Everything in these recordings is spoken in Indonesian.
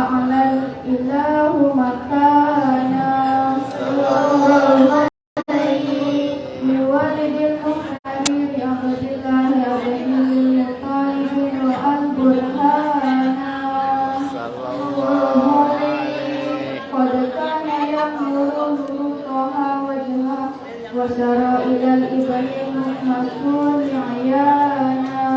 alal ilahu makana. Sallallahu alaihi liwalidil muhtadir abdillahi abdil talibin wa al-burhana. Sallallahu alaihi qad kana yamuru toha wajha wa syara ilal ibadah mas'ul ayana.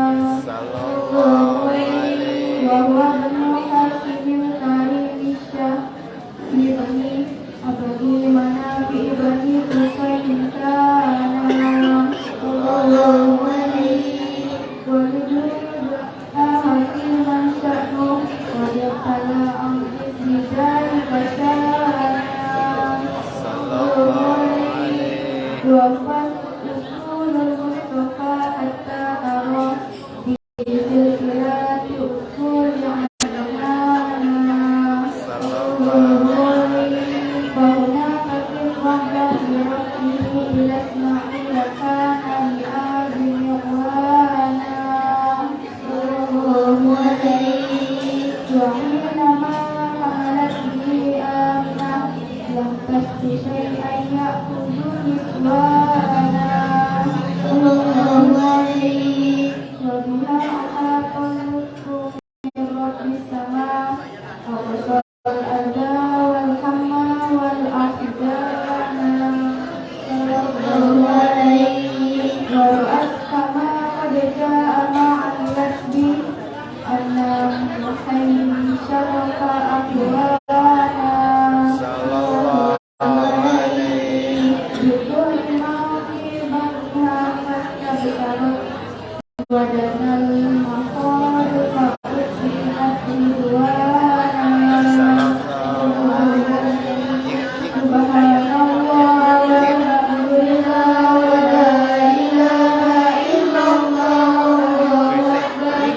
Sallallahu alaihi wa huwa banu hasimil karim syahibani abadi manafi ibadi kusayyin kana. Sallallahu alaihi wa lijuda hakiman sya'nu wa yaqala amris bijari basyana. Sallallahu alaihi wa usulul mustafa hatta ara silsilati usul adnana. Sallallahu alaihi wa hunaka wahda birabbihi ila isma'ila kana bi'adin yuqwana. Sallallahu alaihi wa hinama halat bihi aminah lam tasbi syai'an ya'khudhu niswana. Sallallahu alaihi wa biha ahatan lutfu min rabbis sama wa qasal al-adha wal hamma wal ahzana. Sallallahu alaihi wa ra'as kama qad ja'a ma'al lasbi anna muhayyin syarafa ahwana. Sallallahu alaihi bikul ma'fi ba'dha fastabtarat wadanal mahal fa'uti asridwana. Subhanallah walhamdulillah wa la ilaha illallah wallahu akbar.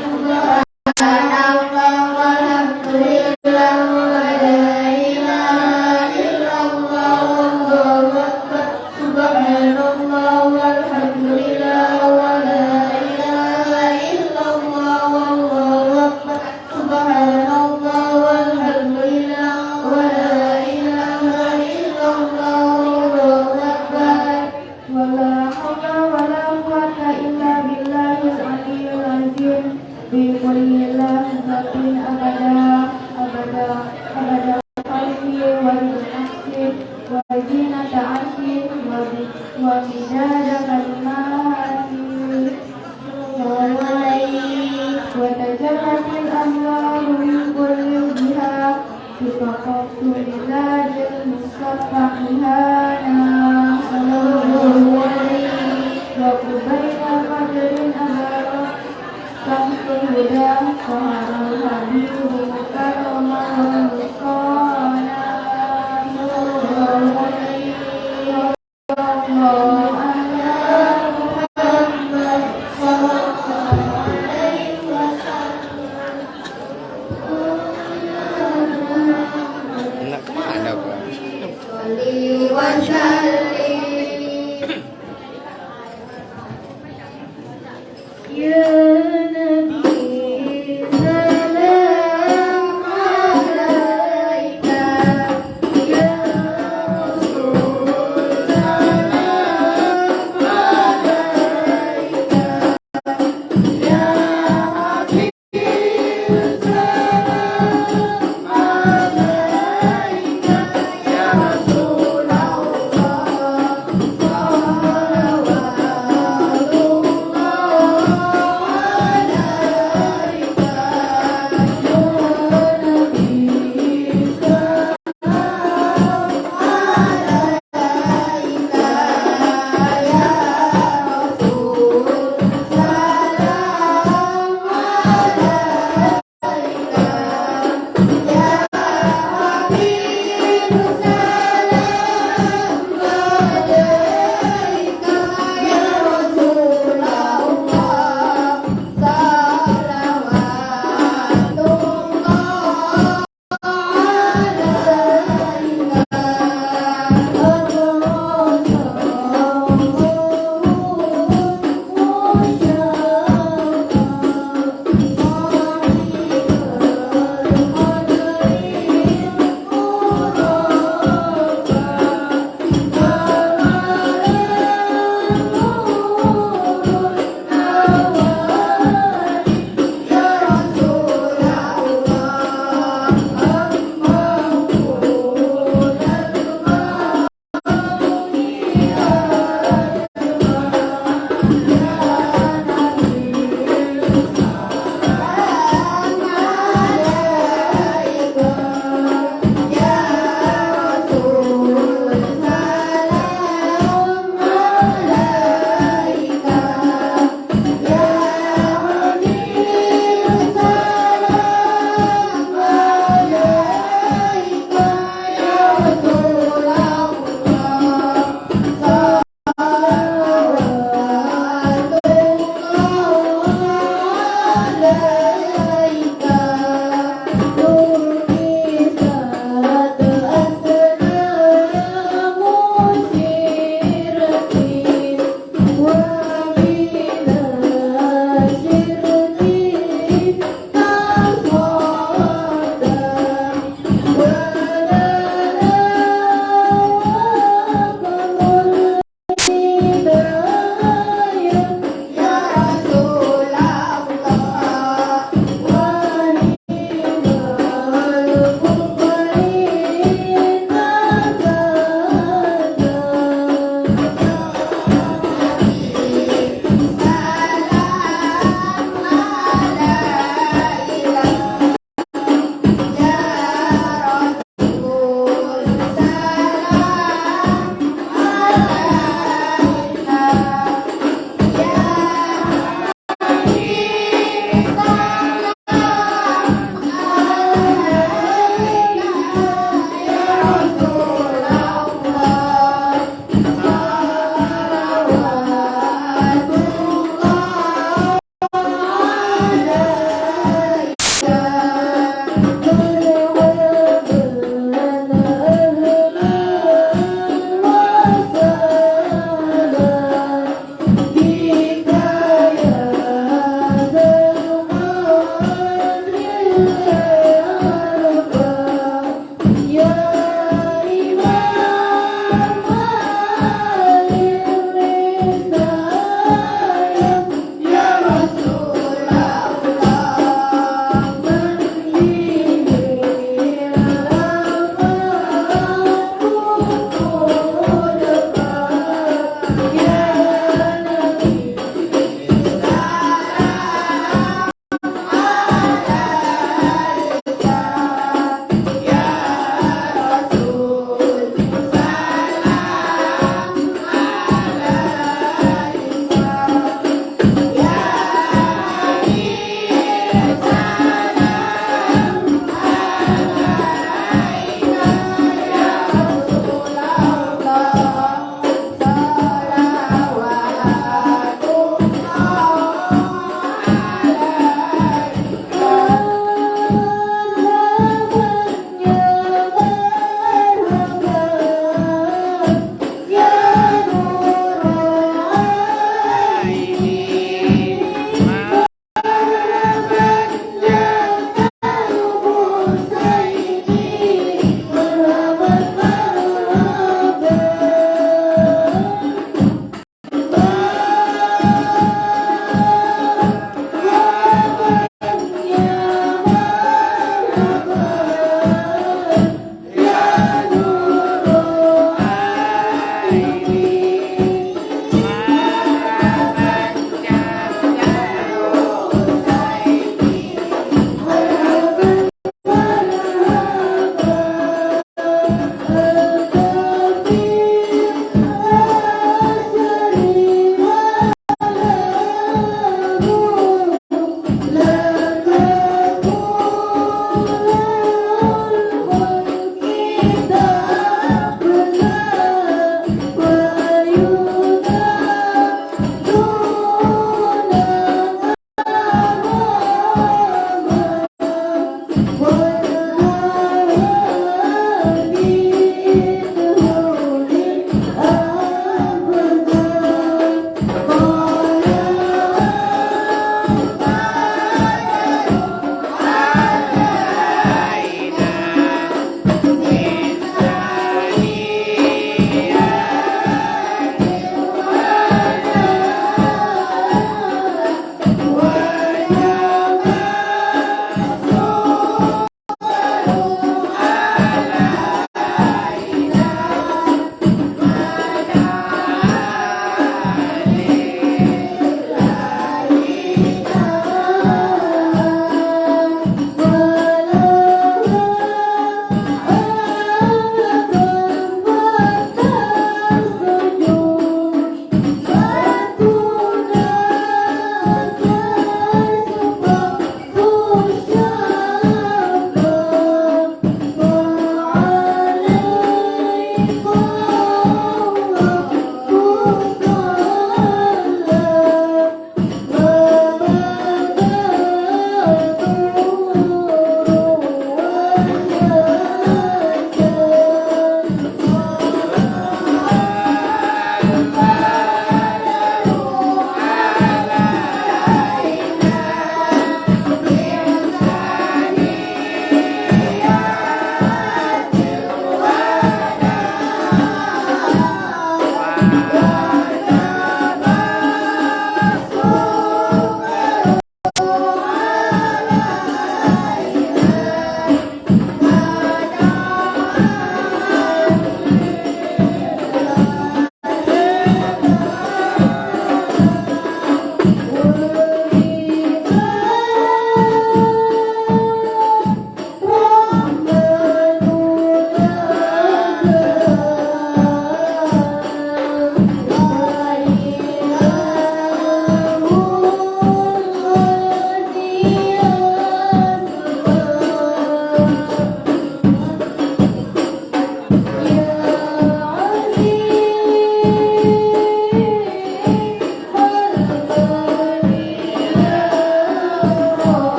Subhanallah walhamdulillah wa la ilaha illallah wallahu akbar. Subhanallah walhamdulillah wa la ilaha illallah wallahu akbar. Subhanallah walhamdulillah wa la ilaha illallah wallahu akbar. Wa la hawla wa la quwwata illa billahil aliyyil azim. Bi kulli lahzatin abada abada abada qalbi wa nafsi wa zinata arshi wa midada kalimati. Sallallahu alaihi wa tajallatil amwaru min kulli jiha sifaqatu lillahi musaffahana. Sallallahu alaihi wa qubayna qadrin abara samsul huda wa haral habibu karama wa musqana. Sallallahu alaihi Sallallahu ala Muhammad sallallahu alaihi wasallam. Enak kemana Pak? Sholli wa sallim ya Nabi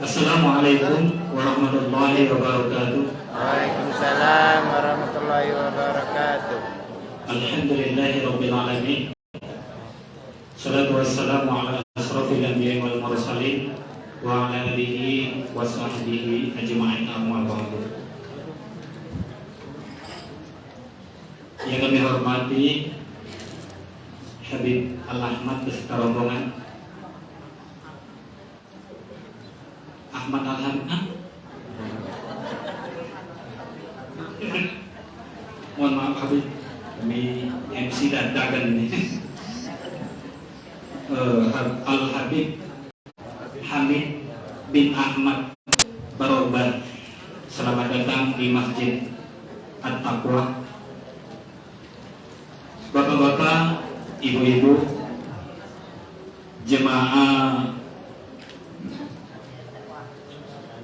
Assalamualaikum warahmatullahi wabarakatuh. Waalaikumsalam warahmatullahi wabarakatuh. Alhamdulillahi rabbil alamin. Salatu wassalamu ala asrafil anbiya'i wal mursalin wa ala alihi wa sahbihi ajma'in, amma ba'du. Yang kami hormati Habib Al-Ahmad beserta rombongan. Ahmad Al-Ahmad. Mohon maaf Habib, kami MC dadakan ini. Al-Habib Hamid bin Ahmad Barobar, selamat datang di Masjid At-Taqwa. Bapak-bapak, ibu-ibu, jemaah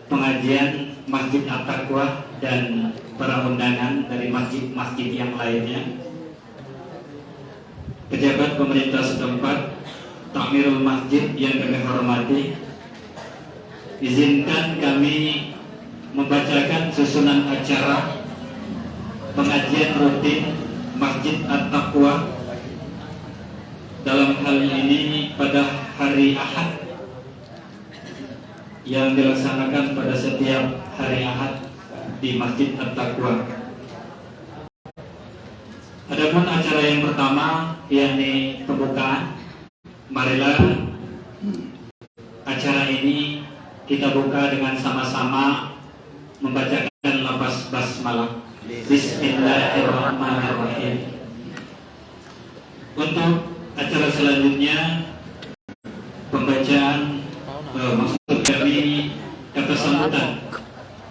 pengajian Masjid At-Taqwa dan para undangan dari masjid-masjid yang lainnya, pejabat pemerintah setempat, takmirul masjid yang kami hormati, izinkan kami membacakan susunan acara pengajian rutin Masjid At-Taqwa dalam hal ini pada hari Ahad yang dilaksanakan pada setiap hari Ahad di Masjid At-Taqwa. Adapun acara yang pertama yakni pembukaan, marilah acara ini kita buka dengan sama-sama membacakan lafaz basmalah. Bismillahirrahmanirrahim. Untuk acara selanjutnya pembacaan maksud kami kata sambutan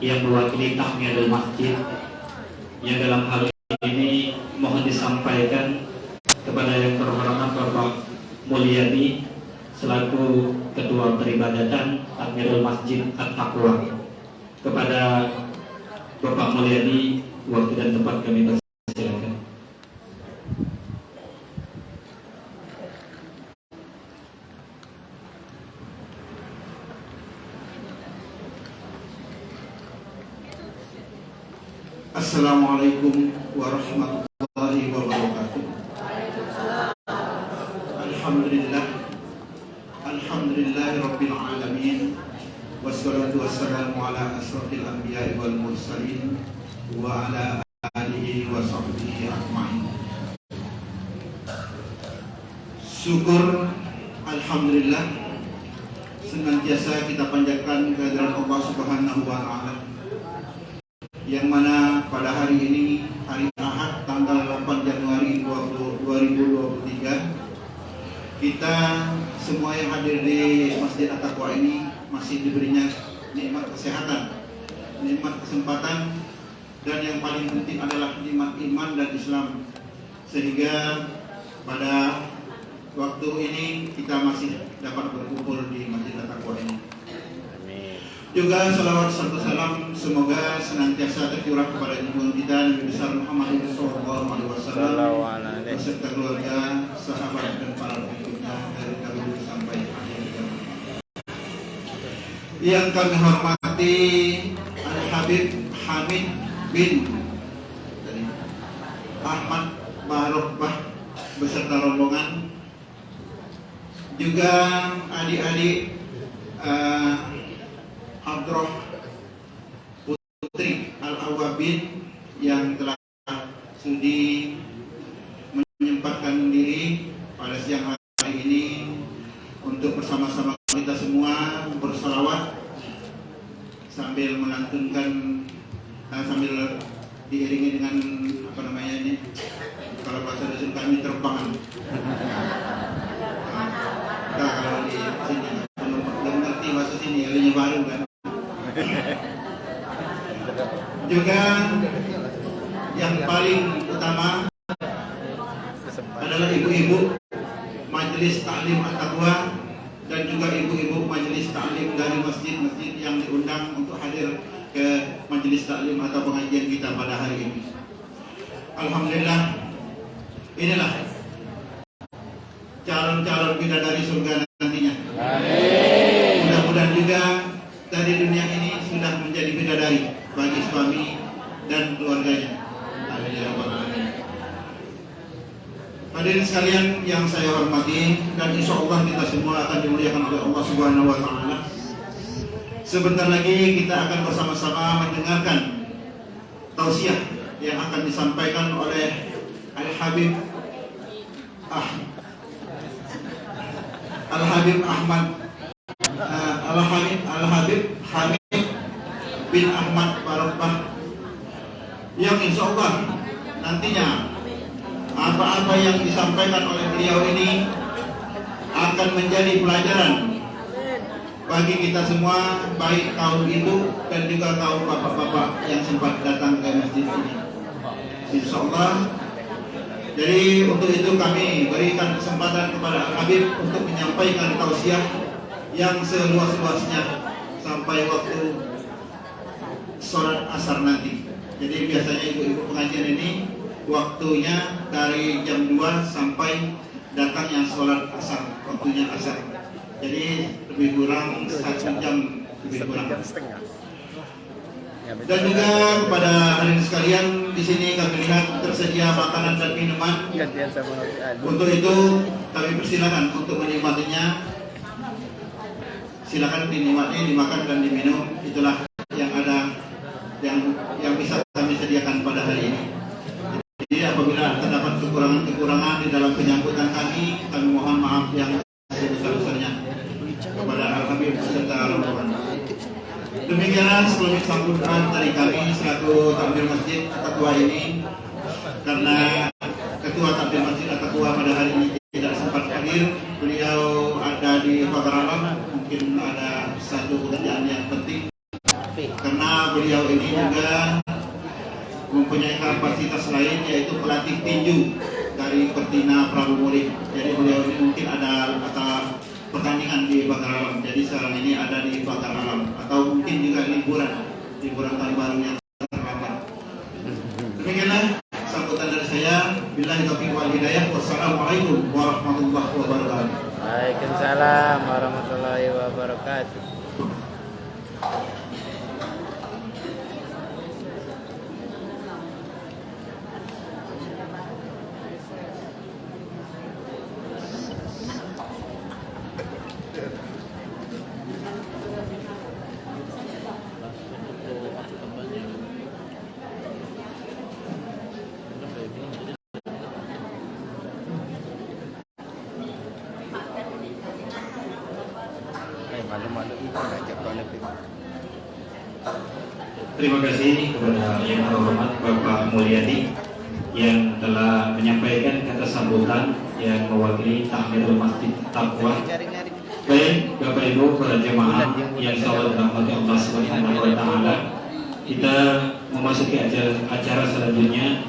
yang mewakili takmirul masjid, yang dalam hal ini mohon disampaikan kepada yang terhormat Bapak Mulyadi selaku Ketua Peribadatan Takmirul Masjid At-Taqwa. Kepada Bapak Mulyadi, waktu dan tempat kami persilakan. Assalamualaikum warahmatullahi wabarakatuh. Alhamdulillahi rabbil alamin. Wassalatu wassalamu ala asrafil anbiya'i wal mursalin wa ala alihi wa sahbihi ajma'in. Syukur alhamdulillah senantiasa kita panjatkan kehadiran Allah Subhanahu wa taala, yang mana pada hari ini, hari Ahad tanggal 8 Januari 2023, kita semua yang hadir di Masjid At-Taqwa ini masih diberinya nikmat kesehatan, nikmat kesempatan, dan yang paling penting adalah nikmat iman dan Islam, sehingga pada waktu ini kita masih dapat berkumpul di Masjid At-Taqwa ini. Juga salawat serta salam semoga senantiasa tercurah kepada junjungan kita Nabi besar Muhammad SAW beserta keluarga, sahabat dan para pengikutnya dari dahulu sampai akhir zaman. Yang kami hormati Al-Habib Hamid bin Ahmad Barobar beserta rombongan, juga adik-adik Hadroh Putri Al-Awabin yang telah sudi menyempatkan diri pada siang hari ini untuk bersama-sama kita semua bersalawat sambil melantunkan, sambil diiringi dengan apa namanya ini, kalau bahasa dusun kami terpangan. Nah, kalau di sini belum ngerti bahasa sini, alinya baru kan. Juga yang paling utama adalah ibu-ibu Majelis Ta'lim At-Taqwa dan juga ibu-ibu Majelis Ta'lim dari masjid-masjid yang diundang untuk hadir ke Majelis Ta'lim atau pengajian kita pada hari ini. Alhamdulillah, inilah calon-calon bidadari surga nantinya. Amin. Hadirin sekalian yang saya hormati, dan insya Allah kita semua akan dimuliakan oleh Allah Subhanahu wa Ta'ala. Sebentar lagi kita akan bersama-sama mendengarkan tausiah yang akan disampaikan oleh Al-Habib Ahmad Al-Habib Hamid bin Ahmad Barokah, yang insya Allah nantinya apa-apa yang disampaikan oleh beliau ini akan menjadi pelajaran bagi kita semua, baik kaum ibu dan juga kaum bapak-bapak yang sempat datang ke masjid ini, insya Allah. Jadi untuk itu kami berikan kesempatan kepada Al-Habib untuk menyampaikan tausiah yang seluas-luasnya sampai waktu sholat asar nanti. Jadi biasanya ibu-ibu pengajian ini waktunya dari jam 2 sampai datangnya sholat asar, waktunya asar. Jadi lebih kurang 1 jam lebih kurang. Dan juga kepada hadirin sekalian, di sini kami lihat tersedia makanan dan minuman. Untuk itu kami persilakan untuk menikmatinya. Silakan dinikmati, dimakan dan diminum. Itulah yang ada, yang bisa kami sediakan pada hari ini. Jadi apabila terdapat kekurangan-kekurangan di dalam penyambutan kami mohon maaf yang sebesar-besarnya kepada Al-Habib serta rombongan. Demikianlah sebelum sambutan dari kami selaku takmir masjid ketua ini, karena ketua takmir masjid atau ketua pada hari ini tidak sempat hadir, beliau ada di Pagaralam, mungkin ada satu pekerjaan yang penting, karena beliau ini juga mempunyai kapasitas lain, yaitu pelatih tinju dari Pertina Prabu Murid. Jadi beliau ini mungkin ada pertandingan di Bakar Alam. Jadi sekarang ini ada di Bakar Alam, atau mungkin juga liburan tahun baru yang terlambat. Demikianlah sambutan dari saya. Billahi taufiq wal hidayah. Wassalamualaikum warahmatullahi wabarakatuh. Waalaikumsalam warahmatullahi wabarakatuh. Terima kasih kepada yang terhormat Bapak Mulyadi yang telah menyampaikan kata sambutan yang mewakili takmirul Masjid Taqwa. Baik Bapak Ibu para jemaah yang selalu dirahmati Allah Subhanahu wa Ta'ala, kita memasuki acara selanjutnya,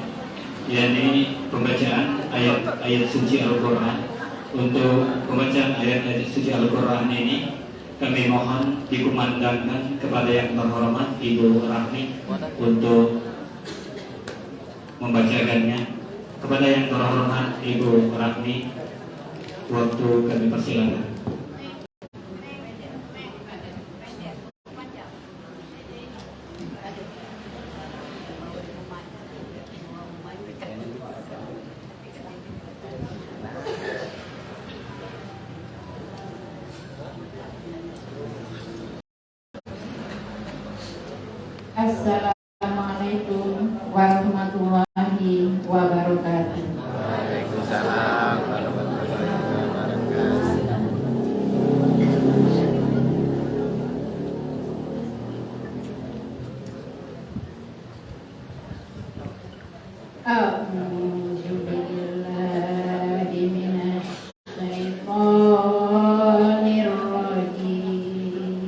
yakni pembacaan ayat-ayat suci Al-Quran. Untuk pembacaan ayat-ayat suci Al-Quran ini kami mohon dikumandangkan kepada yang terhormat Ibu Rahmi untuk membacakannya. Kepada yang terhormat Ibu Rahmi, waktu kami persilakan. Assalamualaikum warahmatullahi wabarakatuh. Waalaikumsalam warahmatullahi wabarakatuh. A'udzu billahi minasy syaithanir rajim.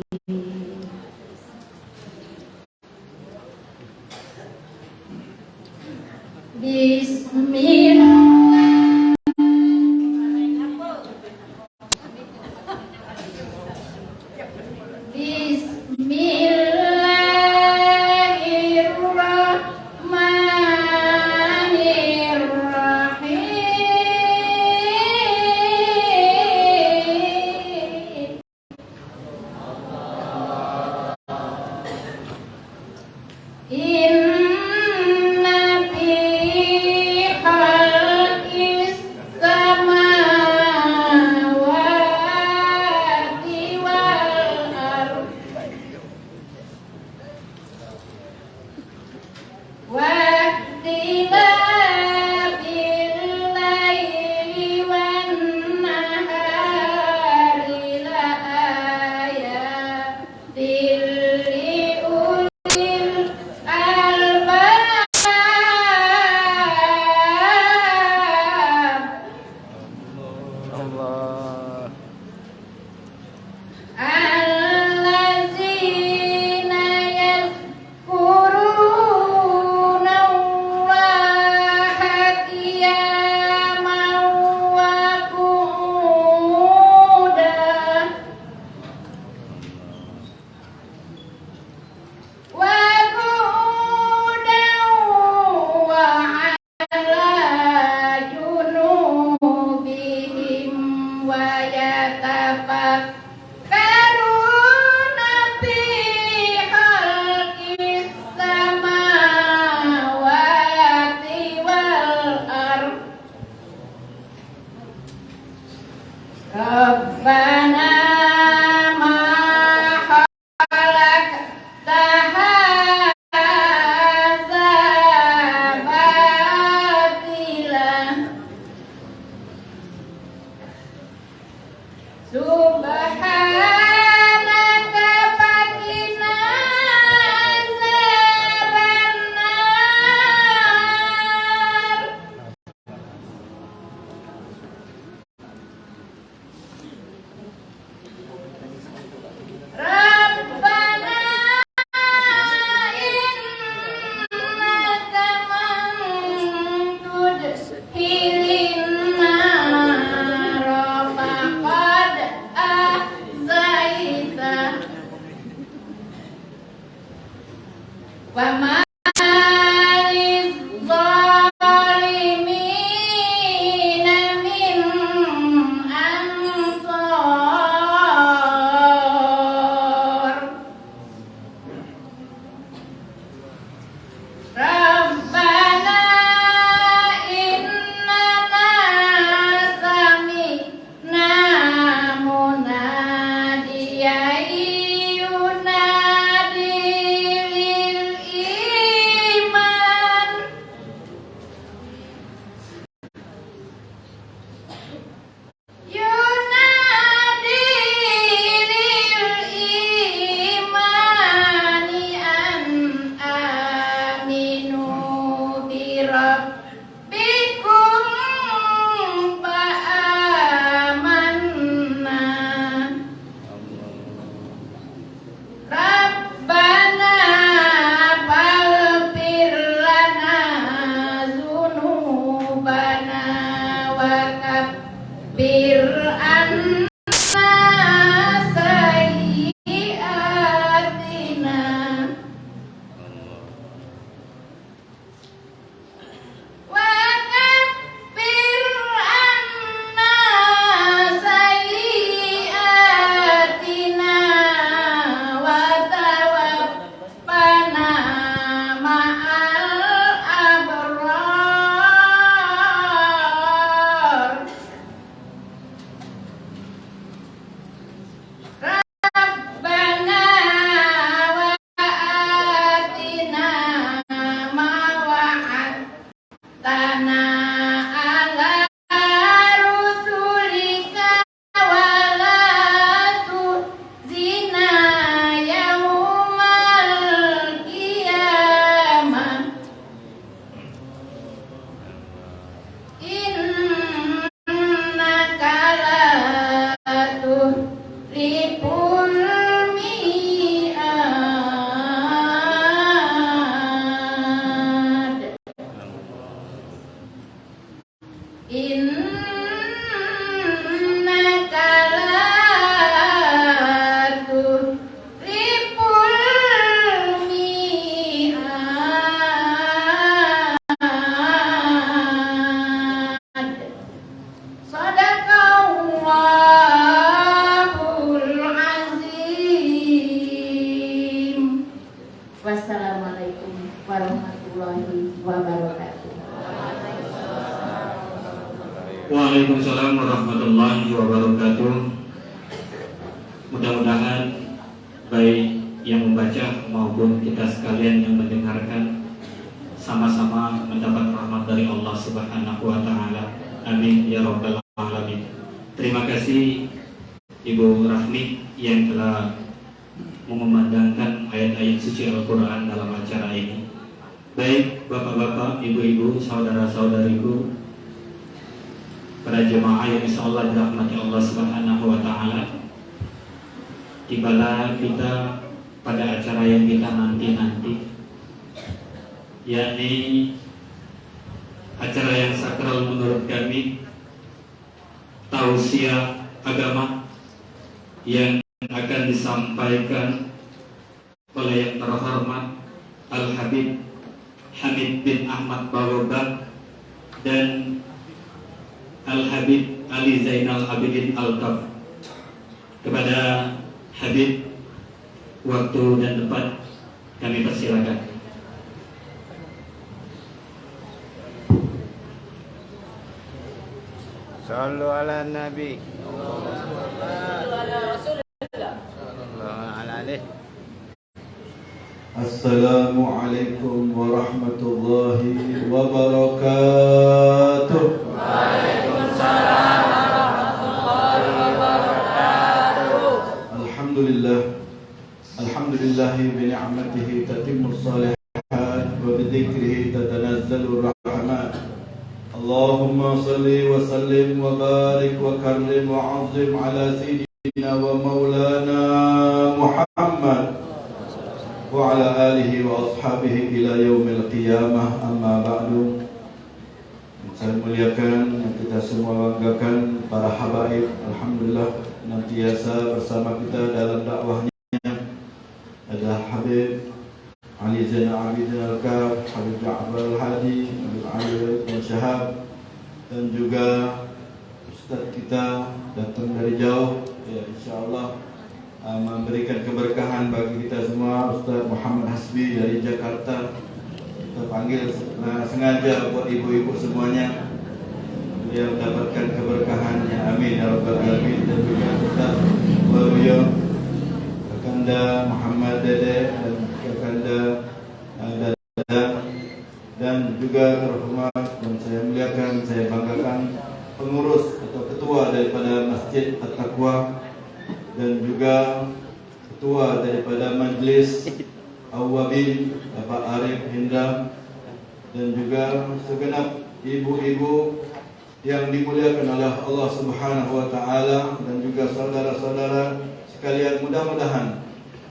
yatafakkaruna fi khalqis samawati wal ardh. Rabbana ma khalaqta hadza batila subhanaka faqina azabannar. Rabbana innaka man tudkhilin nara faqad ahzaita wa ma lizzalimina min ansar. Rabbana innana sami'na munadiyan yunadi lil iman yunadi lil imani an aminu bi rabbikum fa amanna. Rabbana faghfir lana dzunubana wa kaffir anna sayyi'atina wa kaffir anna sayyi'atina wa tawaffana ma'al abrar. Rabbana wa atina ma wa'adtana ala rusulika wa la tukhzina yaumal qiyamah innaka la tuhliful mi'ad. Innaka la tuhliful mi'ad. Sadaqallahul azim. Wassalamualaikum warahmatullahi wabarakatuh. Waalaikumsalam warahmatullahi wabarakatuh. Mudah-mudahan baik yang membaca maupun kita sekalian yang mendengarkan sama-sama mendapat rahmat dari Allah Subhanahu wa taala. Amin ya rabbal alamin. Terima kasih Ibu Rahmi yang telah mengumandangkan ayat-ayat suci Al-Qur'an dalam acara ini. Baik Bapak-bapak, Ibu-ibu, saudara-saudariku, para jemaah yang insyaallah dirahmati Allah Subhanahu wa taala. Tibalah kita pada acara yang kita nanti-nanti, yakni acara yang sakral menurut kami, tausiah agama yang akan disampaikan oleh yang terhormat Al-Habib Hamid bin Ahmad Barobat dan Al-Habib Ali Zainal Abidin Al-Kaf. Kepada Habib, waktu dan tempat kami persilakan. Sallu ala Nabi. Sallallahu alaihi. Assalamualaikum warahmatullahi wabarakatuh. Waalaikumsalam warahmatullahi wabarakatuh. Alhamdulillahi bi ni'matihi tatimmu shalihat wa bi dzikrihi tatanazzalu rahmat. Allahumma salli wa sallim wa barik wa karrim wa 'azzim ala sayyidina wa maulana Muhammad wa ala alihi wa ashabihi ila yaumil qiyamah, amma ba'du. Saya muliakan, yang kita semua banggakan, para habaib, alhamdulillah senantiasa bersama kita dalam dakwahnya adalah Habib Ali Zainal Abidin Al-Kaf, Habib Ja'far Al-Hadi, Habib Ali bin Syahab, dan juga Ustaz kita datang dari jauh, ya insyaAllah memberikan keberkahan bagi kita semua. Ustaz Muhammad Hasbi dari Jakarta, kita panggil sengaja buat ibu-ibu semuanya, beliau mendapatkan keberkahannya, amin ya rabbal alamin. Dan juga Ustaz Waluyo, Kakanda Muhammad Dede, dan Kakanda Dada, dan juga terhormat dan saya muliakan, saya banggakan pengurus atau ketua daripada Masjid At-Taqwa, dan juga ketua daripada Majlis Awwabin Bapak Arif Hindra, dan juga segenap ibu-ibu yang dimuliakan oleh Allah Subhanahu wa taala, dan juga saudara-saudara sekalian, mudah-mudahan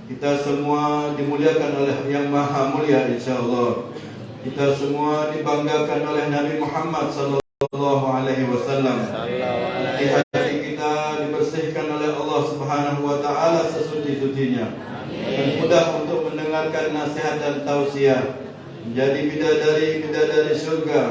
kita semua dimuliakan oleh Yang Maha Mulia insyaallah. Kita semua dibanggakan oleh Nabi Muhammad sallallahu alaihi wasallam. Hati kita dibersihkan oleh Allah Subhanahu wa taala sesuci-sucinya, dan mudah untuk mendengarkan nasihat dan tausiah, menjadi bidadari surga,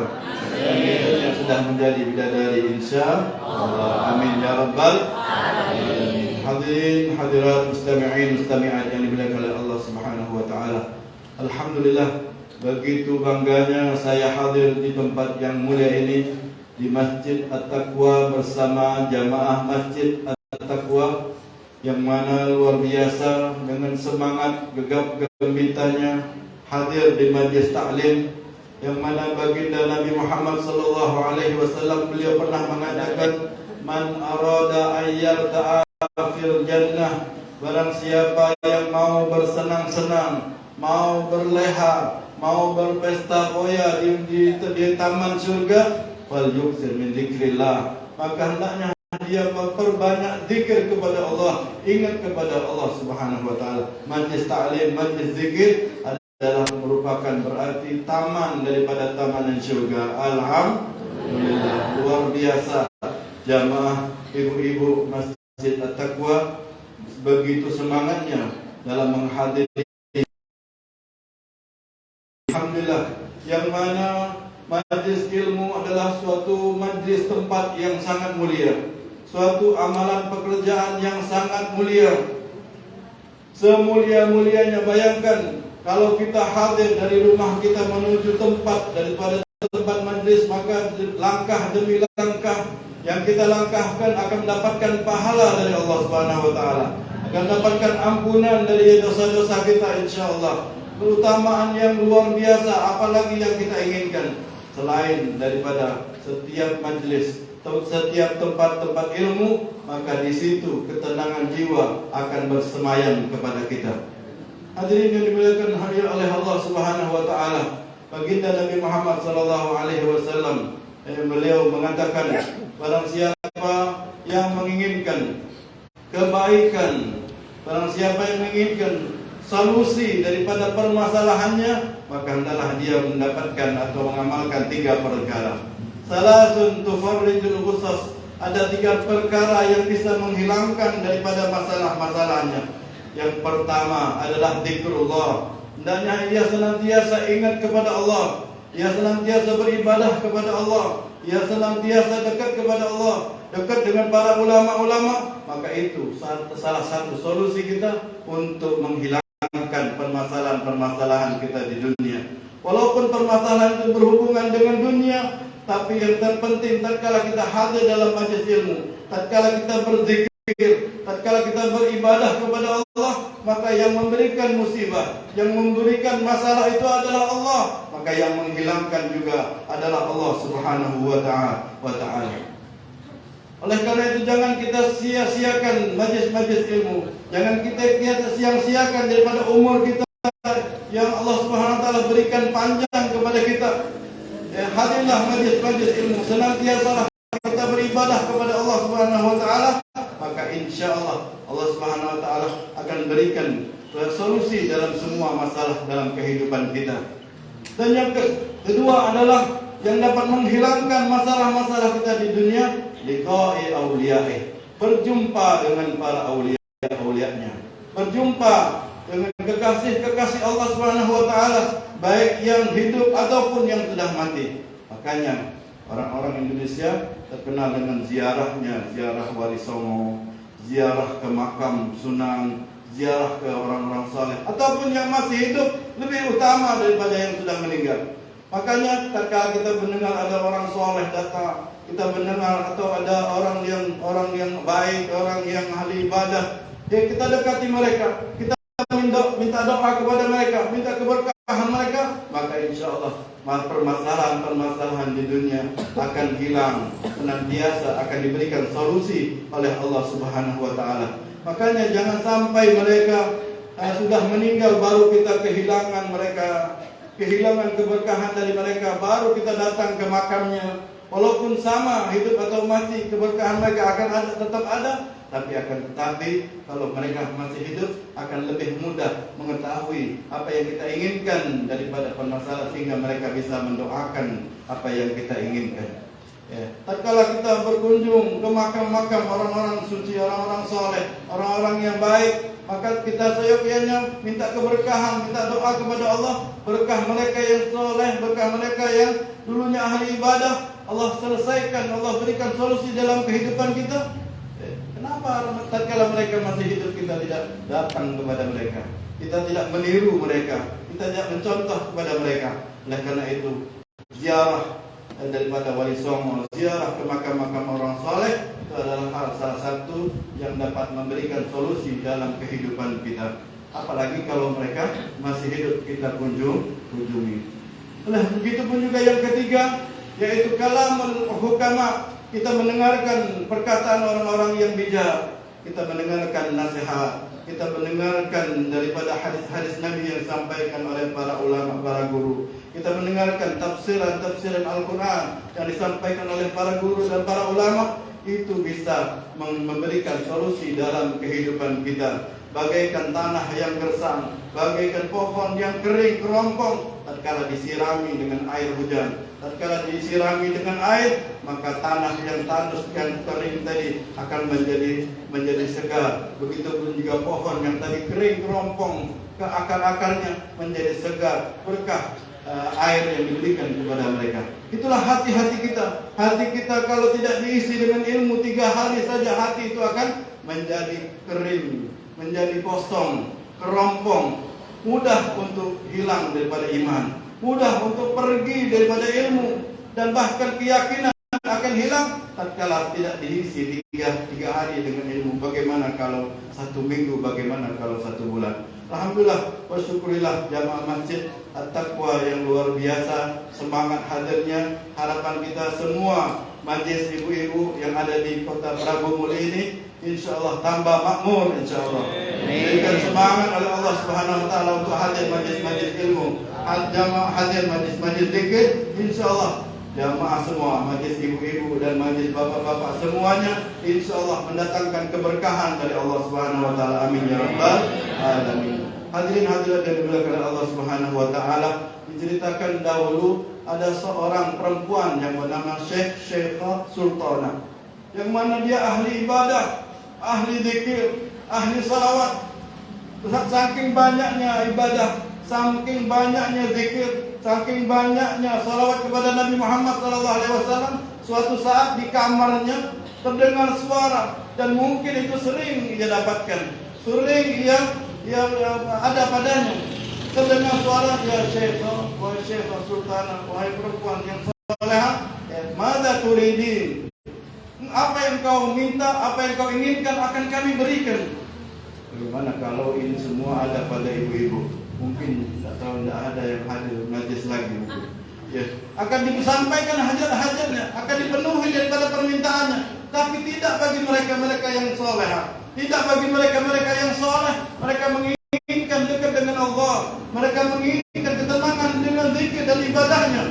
dan yang sudah menjadi bidadari insyaallah, amin ya rabbal alamin. Hadirin hadirat mustami'in mustami'at yang dimuliakan oleh Allah Subhanahu wa taala, alhamdulillah begitu bangganya saya hadir di tempat yang mulia ini, di Masjid At-Taqwa bersama jamaah Masjid At-Taqwa, yang mana luar biasa dengan semangat gegap gembitanya hadir di majlis taklim, yang mana baginda Nabi Muhammad sallallahu alaihi wasallam beliau pernah mengatakan, man arada ayyarta'a fil jannah, barang siapa yang mau bersenang-senang, mau berleha, mau berpesta foya di taman surga, fal yuksir min dzikrillah, maka hendaknya dia memperbanyak zikir kepada Allah, ingat kepada Allah Subhanahu wa taala. Majlis ta'lim, majlis zikir adalah merupakan berarti taman daripada taman surga. Alhamdulillah, luar biasa jamaah ibu-ibu Masjid At-Taqwa begitu semangatnya dalam menghadiri, alhamdulillah, yang mana majlis ilmu adalah suatu majlis tempat yang sangat mulia, suatu amalan pekerjaan yang sangat mulia. Semulia-mulianya, bayangkan kalau kita hadir dari rumah kita menuju tempat daripada tempat majlis, maka langkah demi langkah yang kita langkahkan akan mendapatkan pahala dari Allah Subhanahu wa taala, akan mendapatkan ampunan dari dosa-dosa kita insyaallah. Keutamaan yang luar biasa, apalagi yang kita inginkan selain daripada setiap majlis, setiap tempat-tempat ilmu, maka di situ ketenangan jiwa akan bersemayam kepada kita. Hadirin yang dimuliakan oleh Allah Subhanahu wa taala, baginda Nabi Muhammad sallallahu alaihi wasallam, beliau mengatakan, barang siapa yang menginginkan kebaikan, barang siapa yang menginginkan solusi daripada permasalahannya, maka hendaklah dia mendapatkan atau mengamalkan 3 perkara. Salasun tufarrijul qusas, ada 3 perkara yang bisa menghilangkan daripada masalah-masalahnya. Yang pertama adalah zikrullah, hendaknya dia senantiasa ingat kepada Allah. ia senantiasa beribadah kepada Allah, ia senantiasa dekat kepada Allah, dekat dengan para ulama-ulama, maka itu salah satu solusi kita untuk menghilangkan permasalahan-permasalahan kita di dunia. Walaupun permasalahan itu berhubungan dengan dunia, tapi yang terpenting tatkala kita hadir dalam majelis ilmu, tatkala kita berzikir, tatkala kita beribadah kepada Allah, maka yang memberikan musibah, yang memberikan masalah itu adalah Allah, maka yang menghilangkan juga adalah Allah Subhanahu wa taala. Oleh karena itu jangan kita sia-siakan majelis-majelis ilmu, jangan kita sia-siakan daripada umur kita yang Allah Subhanahu wa taala berikan panjang kepada kita. Hadirlah majelis-majelis ilmu, senantiasa kita beribadah kepada Allah Subhanahu wa taala, maka insyaallah Allah Subhanahu wa taala akan berikan solusi dalam semua masalah dalam kehidupan kita. Dan yang kedua adalah yang dapat menghilangkan masalah-masalah kita di dunia, liqa'i awliya'i, berjumpa dengan para aulia-aulianya, berjumpa dengan kekasih-kekasih Allah Subhanahu wa taala, baik yang hidup ataupun yang sudah mati. Makanya orang-orang Indonesia terkenal dengan ziarahnya, ziarah Wali Songo, ziarah ke makam Sunan, ziarah ke orang-orang saleh ataupun yang masih hidup lebih utama daripada yang sudah meninggal. Makanya tatkala kita mendengar ada orang saleh datang, kita mendengar atau ada orang yang baik, orang yang ahli ibadah, ya kita dekati mereka, kita minta doa kepada mereka, minta keberkahan mereka, maka insyaallah permasalahan-permasalahan di dunia akan hilang, senantiasa akan diberikan solusi oleh Allah Subhanahu wa taala. Makanya jangan sampai mereka sudah meninggal baru kita kehilangan mereka, kehilangan keberkahan dari mereka, baru kita datang ke makamnya. Walaupun sama hidup atau mati, keberkahan mereka akan ada, tetap ada, tetapi kalau mereka masih hidup akan lebih mudah mengetahui apa yang kita inginkan daripada permasalahan, sehingga mereka bisa mendoakan apa yang kita inginkan. Ya, tatkala kita berkunjung ke makam-makam orang-orang suci, orang-orang soleh, orang-orang yang baik, maka kita seyogyanya minta keberkahan, minta doa kepada Allah, berkah mereka yang soleh, berkah mereka yang dulunya ahli ibadah, Allah selesaikan, Allah berikan solusi dalam kehidupan kita. Kenapa tatkala mereka masih hidup kita tidak datang kepada mereka, kita tidak meniru mereka, kita tidak mencontoh kepada mereka? Oleh karena itu ziarah daripada Wali Songo, ziarah ke makam-makam orang saleh itu adalah salah satu yang dapat memberikan solusi dalam kehidupan kita. Apalagi kalau mereka masih hidup, kita kunjungi. Oleh begitu pun juga yang ketiga, yaitu kalamul hukama. Kita mendengarkan perkataan orang-orang yang bijak, kita mendengarkan nasihat, kita mendengarkan daripada hadis-hadis Nabi yang disampaikan oleh para ulama, para guru. Kita mendengarkan tafsiran Al-Quran yang disampaikan oleh para guru dan para ulama. Itu bisa memberikan solusi dalam kehidupan kita. Bagaikan tanah yang gersang, bagaikan pohon yang kering kerompong, tatkala disirami dengan air hujan, tatkala disirami dengan air, maka tanah yang tandus dan kering tadi akan menjadi segar. Begitupun juga pohon yang tadi kering kerompong, ke akar-akarnya menjadi segar berkah air yang diberikan kepada mereka. Itulah hati-hati kita. Hati kita kalau tidak diisi dengan ilmu, 3 hari saja hati itu akan menjadi kering, menjadi kosong, kerompong, mudah untuk hilang daripada iman, mudah untuk pergi daripada ilmu, dan bahkan keyakinan akan hilang tatkala tidak diisi 3 hari dengan ilmu. Bagaimana kalau 1 minggu, bagaimana kalau 1 bulan? Alhamdulillah, bersyukurilah jamaah masjid At-Taqwa yang luar biasa, semangat hadirnya. Harapan kita semua majlis ibu-ibu yang ada di kota Prabu Muli ini insyaallah tambah makmur, insyaallah. Diberikan semangat oleh Allah Subhanahu wa taala untuk hadir majlis-majlis ilmu, jamaah hadir majlis-majlis zikir, insyaallah jamaah semua, majlis ibu-ibu dan majlis bapak-bapak semuanya insyaallah mendatangkan keberkahan dari Allah Subhanahu wa taala. Amin ya rabbal alamin. Hadirin hadirat yang dimuliakan Allah Subhanahu wa taala, diceritakan dahulu ada seorang perempuan yang bernama Syekhah Sultanah, yang mana dia ahli ibadah, ahli zikir, ahli salawat. Saking banyaknya ibadah, saking banyaknya zikir, saking banyaknya salawat kepada Nabi Muhammad SAW, suatu saat di kamarnya terdengar suara, dan mungkin itu sering ia dapatkan, sering ia ada padanya. Terdengar suara, ya Syekh, wahai Syekh Sultan, wahai perempuan yang salehah, mada turidin? Apa yang kau minta, apa yang kau inginkan akan kami berikan. Bagaimana kalau ini semua ada pada ibu-ibu? Mungkin tak tahu, tidak ada yang hadir majlis lagi mungkin. Ya, akan disampaikan hajat-hajatnya, akan dipenuhi daripada permintaannya, tapi tidak bagi mereka-mereka yang soleh. Tidak bagi mereka-mereka yang soleh. Mereka menginginkan dekat dengan Allah, mereka menginginkan ketenangan dengan zikir dan ibadahnya.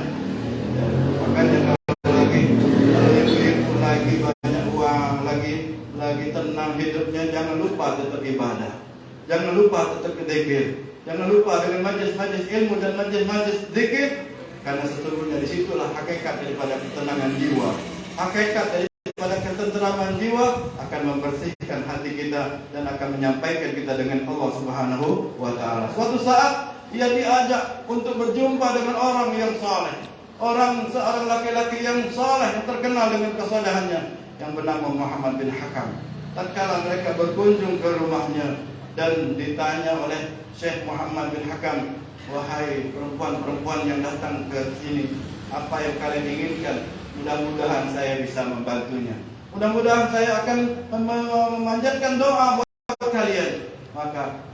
Ya, makanya kalau ibu-ibu lagi banyak uang, lagi tenang hidupnya, jangan lupa tetap ibadah, jangan lupa tetap zikir, jangan lupa dengan majlis-majlis ilmu dan majlis-majlis zikir. Karena sesungguhnya disitulah hakikat daripada ketenangan jiwa, hakikat daripada ketenteraman jiwa, akan membersihkan hati kita dan akan menyampaikan kita dengan Allah Subhanahu wa Ta'ala. Suatu saat ia diajak untuk berjumpa dengan orang yang saleh, seorang laki-laki yang saleh yang terkenal dengan kesalehannya, yang bernama Muhammad bin Hakam. Tatkala mereka berkunjung ke rumahnya dan ditanya oleh Syekh Muhammad bin Hakam, wahai perempuan-perempuan yang datang ke sini, apa yang kalian inginkan? Mudah-mudahan saya bisa membantunya. Mudah-mudahan saya akan memanjatkan doa buat kalian. Maka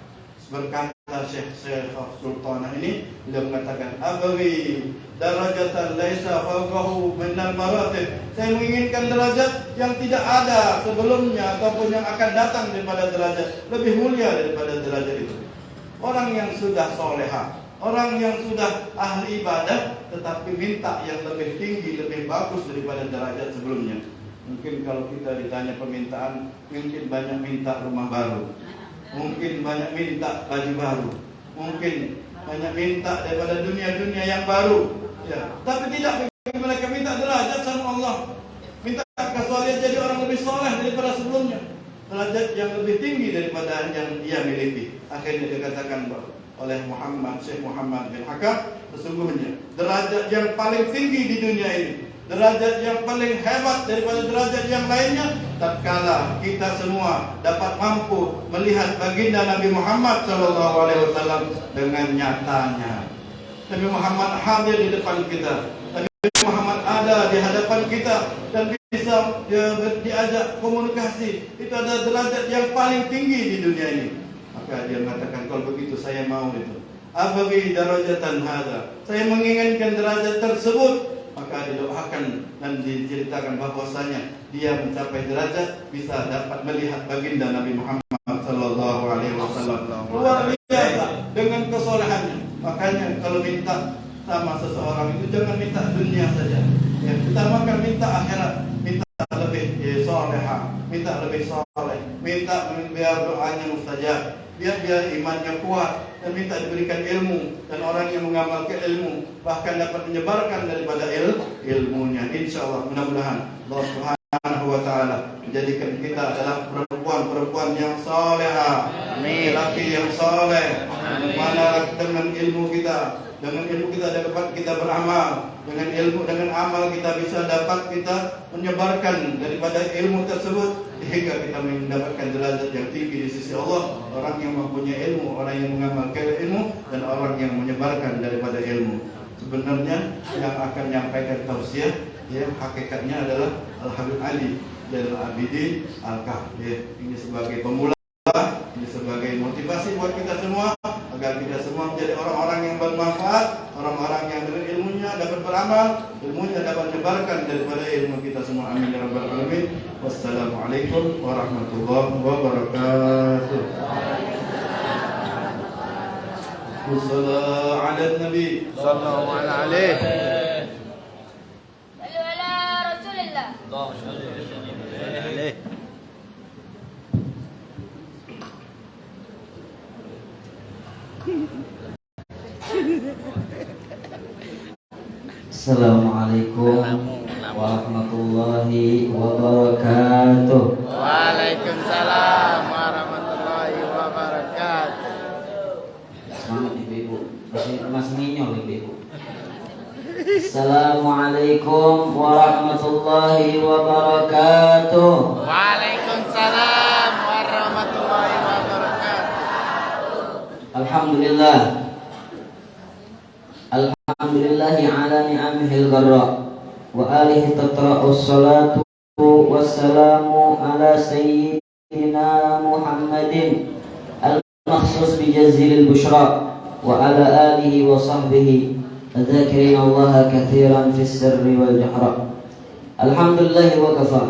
berkata Syekh Sultanah ini, beliau mengatakan, abwi darajatan laisa fawqahu minal maratib. Saya menginginkan derajat yang tidak ada sebelumnya ataupun yang akan datang daripada derajat lebih mulia daripada derajat itu. Orang yang sudah soleha, orang yang sudah ahli ibadah, tetapi minta yang lebih tinggi, lebih bagus daripada derajat sebelumnya. Mungkin kalau kita ditanya permintaan, mungkin banyak minta rumah baru, mungkin banyak minta baju baru, mungkin banyak minta daripada dunia-dunia yang baru. Ya, tapi tidak bagi mereka minta derajat sama Allah, minta kesualian jadi orang lebih soleh daripada sebelumnya, derajat yang lebih tinggi daripada yang dia miliki. Akhirnya dikatakan oleh Syekh Muhammad bin Hakam, sesungguhnya derajat yang paling tinggi di dunia ini, derajat yang paling hebat daripada derajat yang lainnya, tatkala kita semua dapat mampu melihat baginda Nabi Muhammad SAW dengan nyatanya. Nabi Muhammad hadir di depan kita, Nabi Muhammad ada di hadapan kita dan bisa diajak komunikasi. Itu adalah derajat yang paling tinggi di dunia ini. Maka dia mengatakan, kalau begitu saya mau itu. Abagi darajatan hada, saya menginginkan derajat tersebut. Maka didoakan dan diceritakan bahwasanya dia mencapai derajat bisa dapat melihat baginda Nabi Muhammad sallallahu alaihi wasallam. Luar biasa dengan kesolehannya. Makanya kalau minta sama seseorang itu jangan minta dunia saja. Ya, utamakan minta akhirat, minta lebih solehah, minta lebih soleh, minta biar doanya mustajab, biar imannya kuat, dan minta diberikan ilmu, dan orang yang mengamalkan ilmu bahkan dapat menyebarkan daripada ilmunya. Insyaallah, mudah-mudahan Allah Subhanahu wa Ta'ala menjadikan kita adalah perempuan-perempuan yang salehah, laki-laki yang saleh, mana dengan ilmu kita. Dengan ilmu kita dapat kita beramal, dengan ilmu, dengan amal kita bisa dapat kita menyebarkan daripada ilmu tersebut hingga kita mendapatkan derajat yang tinggi di sisi Allah. Orang yang mempunyai ilmu, orang yang mengamalkan ilmu, dan orang yang menyebarkan daripada ilmu. Sebenarnya yang akan menyampaikan tausiah, ya, hakikatnya adalah Al-Habib Ali Zainal Abidin Al-Kahfi. Ini sebagai pemula, ini sebagai motivasi buat kita semua, agar kita semua menjadi orang-orang yang bermanfaat, orang-orang yang dengan ilmunya dapat beramal, ilmunya dapat menyebarkan daripada ilmu kita semua. Amin ya rabbal alamin. Wassalamualaikum warahmatullahi wabarakatuh. Wassalatu ala nabi sallallahu alaihi Sallu ala Rasulillah. wasallam. Assalamualaikum warahmatullahi wabarakatuh. Waalaikumsalam warahmatullahi wabarakatuh. Semangat ibu-ibu. masih nginyol ibu. Assalamualaikum warahmatullahi wabarakatuh. Waalaikumsalam warahmatullahi wabarakatuh. Alhamdulillah. Alhamdulillahi ala ni'amihil gharra wa alihi tatra'us salatu wassalamu ala sayyidina Muhammadin al-makhsus bi jazilil bushra wa ala alihi wa sahbihi adzakirin Allah katsiran fis sirri wal jahra. Alhamdulillah wa kafa.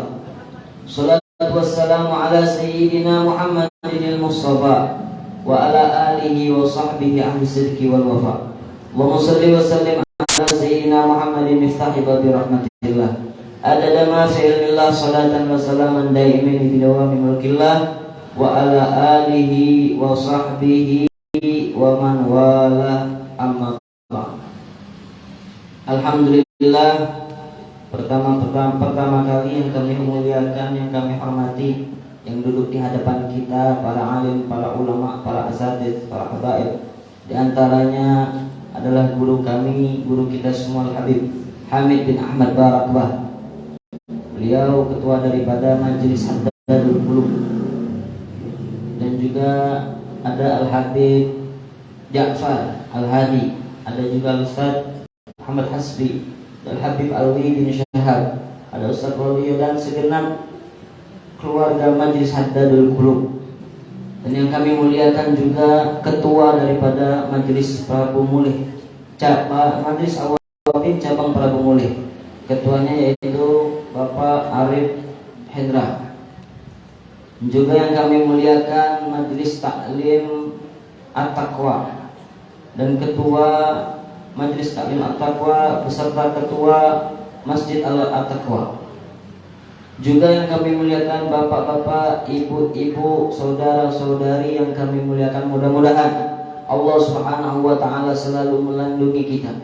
Salatu wassalamu ala sayyidina Muhammadin al-mustafa wa ala alihi wa sahbihi ahli sidqi wal wafa. Allahumma salli wa sallim ala sayyidina Muhammadin miftahi babi rahmatillah. Adada ma fi ilmillah salatan wa salaman daimin bi dawami mulkillah wa ala alihi wa sahbihi wa man wala amma ba'd. Alhamdulillah, pertama kali yang kami muliakan, yang kami hormati, yang duduk di hadapan kita, para alim, para ulama, para asatidz, para habaib. Di antaranya adalah guru kami, guru kita semua Al-Habib Hamid bin Ahmad Barakbah. Beliau ketua daripada Majelis Haddadul Qulub. Dan juga ada Al-Habib Ja'far Al-Hadi, ada juga Ustaz Muhammad Hasbi, Al-Habib Alwi bin Syahab, ada Ustaz Walia dan segenap keluarga Majelis Haddadul Qulub. Dan yang kami muliakan juga ketua daripada Majelis Prabu Mulih, Majelis Awalin Cabang Prabu Mulih. Ketuanya yaitu Bapak Arif Hendra. Juga yang kami muliakan Majelis Taklim At-Taqwa dan ketua Majelis Taklim At-Taqwa beserta ketua Masjid At-Taqwa. Juga yang kami muliakan bapak-bapak, ibu-ibu, saudara-saudari yang kami muliakan. Mudah-mudahan Allah Subhanahu wa taala selalu melindungi kita.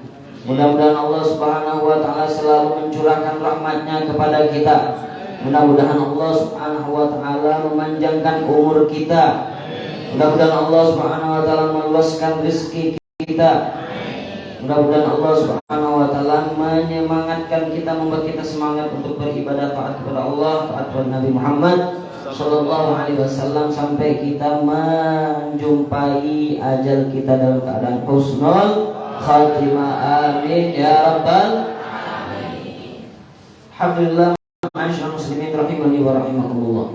Mudah-mudahan Allah Subhanahu wa taala selalu mencurahkan rahmatnya kepada kita. Mudah-mudahan Allah Subhanahu wa taala memanjangkan umur kita. Mudah-mudahan Allah Subhanahu wa taala meluaskan rezeki kita. Mudah-mudahan Allah Subhanahu wa taala menyemangatkan kita, membuat kita semangat untuk beribadah taat kepada Allah, taat kepada Nabi Muhammad sallallahu alaihi wasallam sampai kita menjumpai ajal kita dalam keadaan husnul khatimah. Amin ya rabbal alamin. Alhamdulillah, ma'asyiral muslimin rahimani wa rahimakumullah.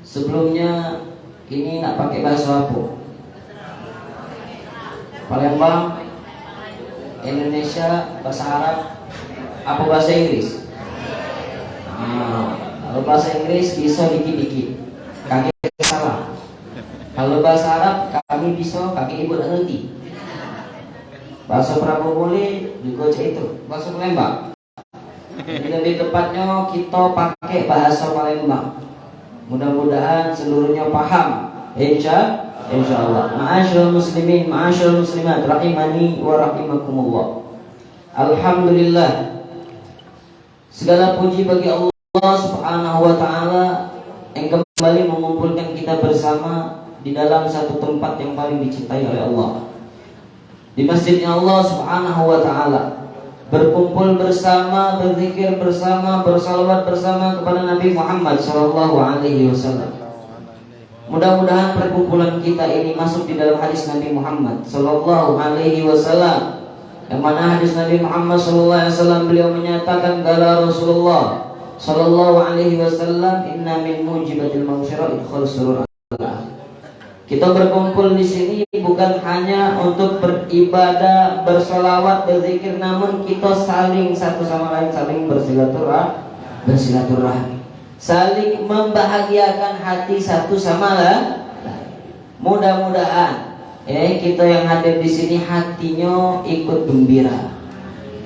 Sebelumnya ini nak pakai bahasa apa? Palembang, Indonesia, bahasa Arab, apa bahasa Inggris? Kalau bahasa Inggris bisa dikit-dikit, kaki salah. Kalau bahasa Arab kami bisa, kaki ibu tak ngerti. Bahasa Prabu boleh juga itu, bahasa Palembang. Jadi lebih tepatnya kita pakai bahasa Palembang. Mudah-mudahan seluruhnya paham. Insyaallah. Ma'asyiral muslimin, ma'asyiral muslimat rahimani wa rahimakumullah. Alhamdulillah. Segala puji bagi Allah Subhanahu wa taala yang kembali mengumpulkan kita bersama di dalam satu tempat yang paling dicintai oleh Allah. Di masjidnya Allah Subhanahu wa taala. Berkumpul bersama, berzikir bersama, bersalawat bersama kepada Nabi Muhammad sallallahu alaihi wasallam. Mudah-mudahan perkumpulan kita ini masuk di dalam hadis Nabi Muhammad sallallahu alaihi wasallam. Yang mana hadis Nabi Muhammad sallallahu alaihi wasallam beliau menyatakan qala Rasulullah sallallahu alaihi wasallam, inna min mujibatil maghfirah idkhal surur Allah. Kita berkumpul di sini bukan hanya untuk beribadah, bersolawat, berzikir, namun kita saling satu sama lain saling bersilaturahmi. Saling membahagiakan hati satu sama lain. Mudah-mudahan kita yang hadir di sini hatinya ikut gembira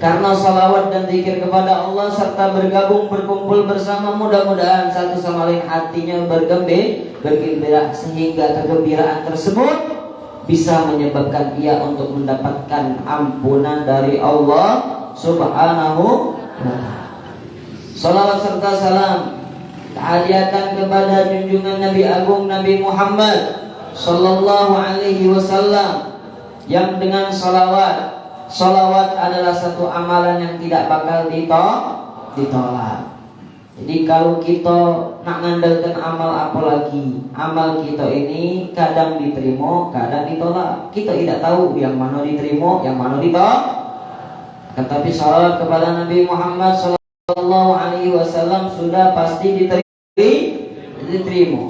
karena salawat dan zikir kepada Allah serta berkumpul bersama. Mudah-mudahan satu sama lain hatinya bergembira sehingga kegembiraan tersebut bisa menyebabkan ia untuk mendapatkan ampunan dari Allah Subhanahu wa ta'ala. Salawat serta salam hadiahkan kepada junjungan Nabi Agung Nabi Muhammad sallallahu alaihi wasallam, yang dengan solawat. Solawat adalah satu amalan yang tidak bakal ditolak. Jadi kalau kita nak ngandalkan amal apa lagi, amal kita ini kadang diterima, kadang ditolak. Kita tidak tahu yang mana diterima, yang mana ditolak. Tetapi salawat kepada Nabi Muhammad Sallallahu Alaihi Wasallam sudah pasti diterima.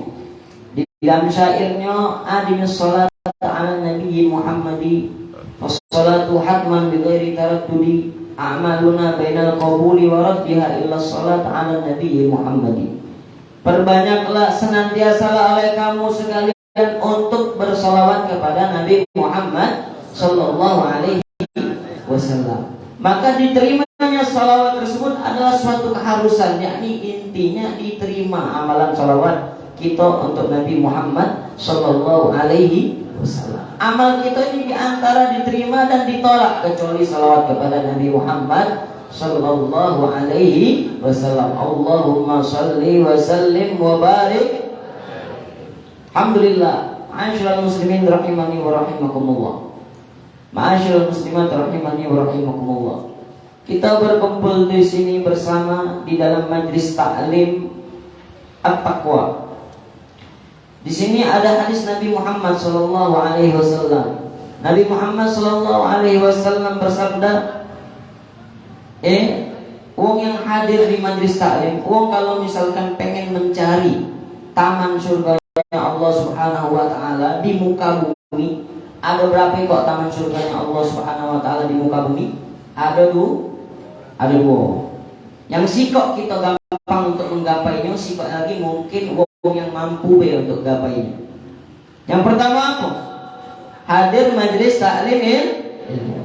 Di dalam syairnya, adimus salat ala Nabi Muhammadi wassalatu hatman bighairi taraddudi a'maluna bainal qabuli wa raddiha illa salat ala Nabi Muhammadi. Perbanyaklah, senantiasalah oleh kamu sekalian untuk bersolawat kepada Nabi Muhammad Sallallahu Alaihi Wasallam. Maka diterimanya salawat tersebut adalah suatu keharusan, yakni intinya diterima amalan salawat kita untuk Nabi Muhammad Sallallahu Alaihi Wasallam. Amal kita ini diantara diterima dan ditolak kecuali salawat kepada Nabi Muhammad Sallallahu Alaihi Wasallam. Allahumma salli wa sallim wa barik. Alhamdulillah. Ma'asyiral muslimin rahimani wa rahimakumullah. Ma'asyiral muslimat rahimani wa rahimakumullah. Kita berkumpul di sini bersama di dalam majlis ta'lim at-taqwa. Di sini ada hadis Nabi Muhammad Sallallahu Alaihi Wasallam. Nabi Muhammad Sallallahu Alaihi Wasallam bersabda, wong yang hadir di majlis taklim, wong kalau misalkan pengen mencari taman surganya Allah Subhanahu Wa Taala di muka bumi, ada berapa kok taman surganya Allah Subhanahu Wa Taala di muka bumi? Ada dua. Yang sikok kita gampang untuk menggapainya, sikok lagi mungkin wong yang mampu untuk gapainya. Yang pertama apa? Hadir majlis taklim ilmu.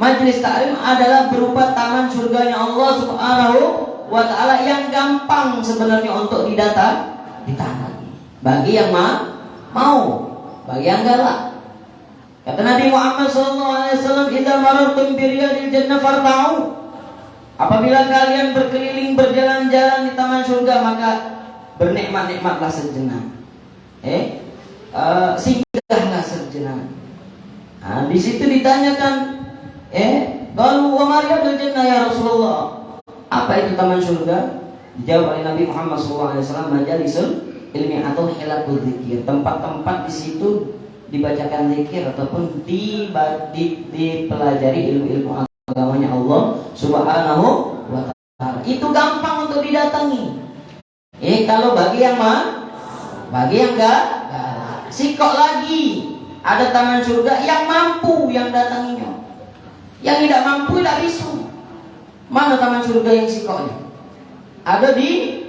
Majlis taklim adalah berupa taman surganya Allah Subhanahu wa Ta'ala yang gampang sebenarnya untuk didatangi. Bagi yang mau, bagi yang galak. Kata Nabi Muhammad SAW, "Idza marartum bi riyadil jannah farta'u." Apabila kalian berkeliling berjalan-jalan di taman surga, maka bernikmat-nikmatlah sejenak. Singgahlah sejenak. Nah, di situ ditanyakan, qalu wa ma riyadul jannah ya Rasulullah? Apa itu taman surga? Dijawab oleh Nabi Muhammad SAW, majalisul ilmi atau hilakul dzikir, tempat-tempat di situ dibacakan zikir ataupun dipelajari ilmu-ilmu agamanya Allah Subhanahu wa Ta'ala. Itu gampang untuk didatangi. Kalau bagi yang enggak, sikok lagi. Ada taman surga yang mampu yang datanginya. Yang tidak mampu tidak bisa. Mana taman surga yang sikoknya? Ada di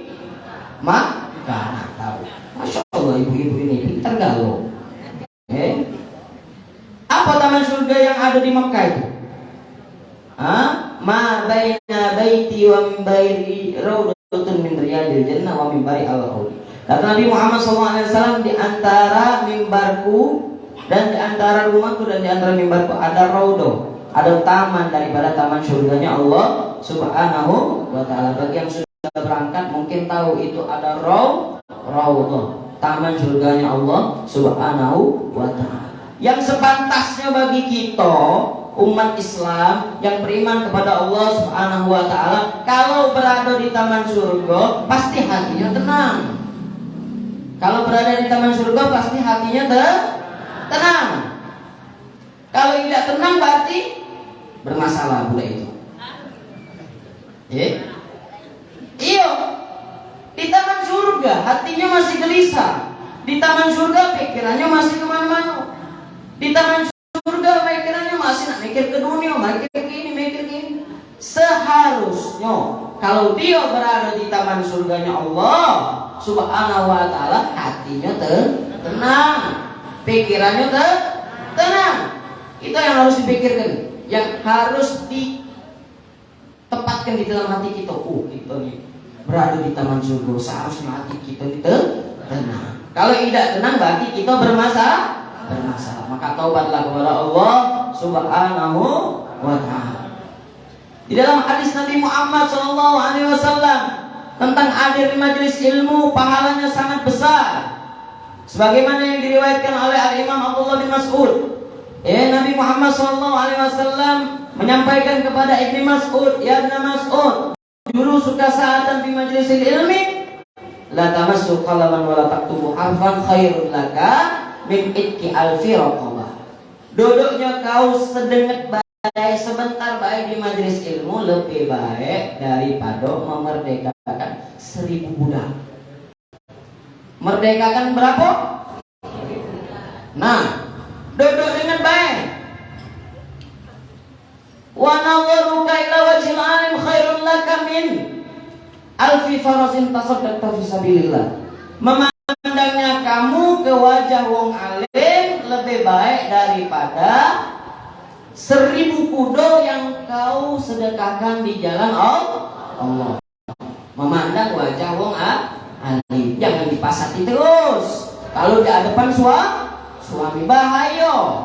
Makkah. Tahu. Masya Allah, ibu-ibu ini pintar galau. Apa taman surga yang ada di Makkah itu? Ma baina baiti wa mimbairi raudhatun min riyadil jannah wa mimbari al-raud. Kata Nabi Muhammad SAW, di antara mimbarku dan di antara rumahku dan di antara mimbarku ada raudhah, ada taman daripada taman surganya Allah Subhanahu wa Ta'ala. Bagi yang sudah berangkat mungkin tahu itu ada raudhah, taman surganya Allah Subhanahu wa Ta'ala. Yang sepantasnya bagi kita umat Islam yang beriman kepada Allah Subhanahu wa Ta'ala, kalau berada di taman surga pasti hatinya tenang. Kalau berada di taman surga pasti hatinya tenang. Kalau tidak tenang berarti bermasalah pula itu. Iya. Di taman surga hatinya masih gelisah. Di taman surga pikirannya masih kemana-mana. Di taman surga pikirannya masih nak mikir ke dunia, mikir gini, mikir gini. Seharusnya kalau dia berada di taman surganya Allah Subhanahu wa Ta'ala, hatinya tenang, pikirannya tenang. Itu yang harus dipikirkan, yang harus ditempatkan di dalam hati kita. Kita nih berada di taman surga, seharusnya hati kita ini tenang. Kalau tidak tenang berarti kita bermasalah. Maka taubatlah kepada Allah Subhanahu wa Ta'ala. Di dalam hadis Nabi Muhammad SAW tentang hadir di majelis ilmu, pahalanya sangat besar. Sebagaimana yang diriwayatkan oleh Al-Imam Abdullah bin Mas'ud Nabi Muhammad SAW menyampaikan kepada Ibnu Mas'ud, ya Ibnu Mas'ud, juru suka sa'atan fi majlisil ilmi, la tamassu qalaman wa la taktubu harfan khairun laka min itki alfi raqabah. Duduknya kau sedenget baik, sebentar baik di majelis ilmu lebih baik daripada memerdekakan 1000 budak. Merdekakan berapa? Nah, duduk dengan baik. Wa nawaruka ila wajhil alim khairun laka min alfi farasin tasaddaqta fi sabilillah. Memandangnya kamu ke wajah wong alim lebih baik daripada 1000 kuda yang kau sedekahkan di jalan Allah. Memandang wajah wong alim, jangan dipasati terus. Kalau di hadapan suami bahaya.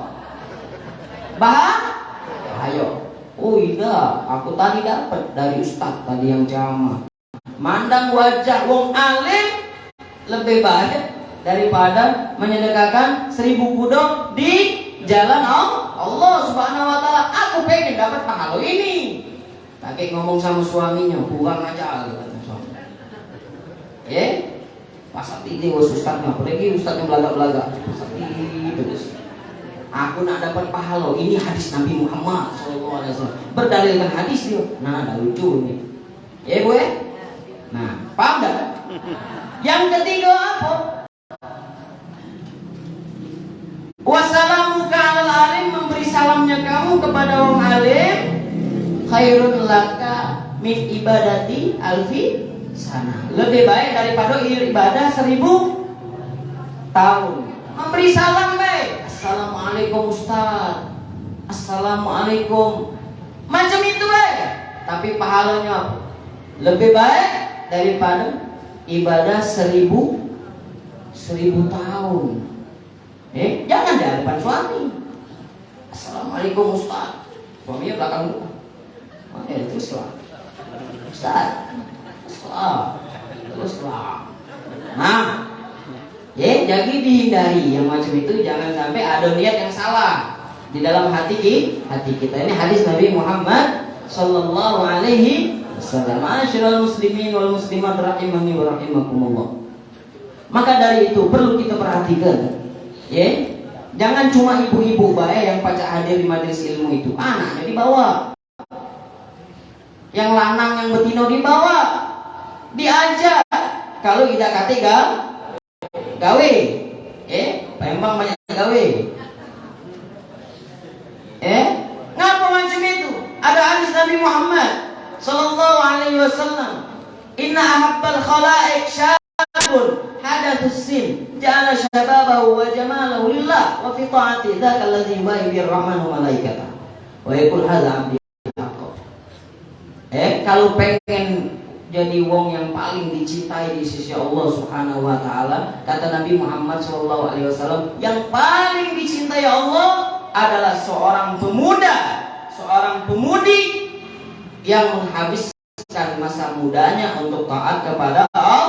Bahaya. Oh iya, aku tadi dapat dari ustaz tadi yang ceramah. Mandang wajah wong alim lebih baik daripada menyedekahkan 1000 kuda di jalan Allah Subhanahu wa taala. Aku pengen dapat pahala ini. Pakai ngomong sama suaminya, buang aja kata suami. Pasat ini ustaznya, apalagi ustaznya belaga-belaga. Pasat ini terus. Aku nak dapat pahala. Ini hadis Nabi Muhammad SAW. Berdalilkan hadis dia. Nah, ada lucu nih. Ya Bu ya? Nah, paham tak? Yang ketiga apa? Wassalamu ka'alal alim, memberi salamnya kamu kepada orang alim khairun laka min ibadati alfi sana. Lebih baik daripada ibadah 1000 tahun. Memberi salam baik. Assalamualaikum Ustaz, Assalamualaikum, macam itu tapi pahalanya lebih baik daripada ibadah 1000 tahun. Jangan di hadapan suami. Assalamualaikum Ustaz, suaminya belakang lu. Teruslah Ustaz, teruslah. Nah, jadi dihindari yang macam itu, jangan sampai ada niat yang salah di dalam hati kita. Ini hadis Nabi Muhammad sallallahu alaihi wasallam. Ma'asyiral muslimin wal muslimat rahimani wa rahimakumullah. Maka dari itu perlu kita perhatikan. Jangan cuma ibu-ibu baik yang pacak hadir di majelis ilmu itu. Anaknya dibawa. Yang lanang yang betina dibawa. Diajak. Kalau tidak kata gawe, Palembang banyak gawe, ngapa macam itu? Ada hadis Nabi Muhammad sallallahu alaihi wasallam, inna ahabbal khalaiq syabun hadatsus sin ja'ala shababahu wa jamalahu lillah wa fi ta'ati dzaka alladhi yubayyi birrahmanu malaikata wa yaqul hadza 'abdi. Kalau pengen jadi wong yang paling dicintai di sisi Allah Subhanahu wa taala, kata Nabi Muhammad sallallahu alaihi wasallam, yang paling dicintai Allah adalah seorang pemuda, seorang pemudi yang menghabiskan masa mudanya untuk taat kepada Allah.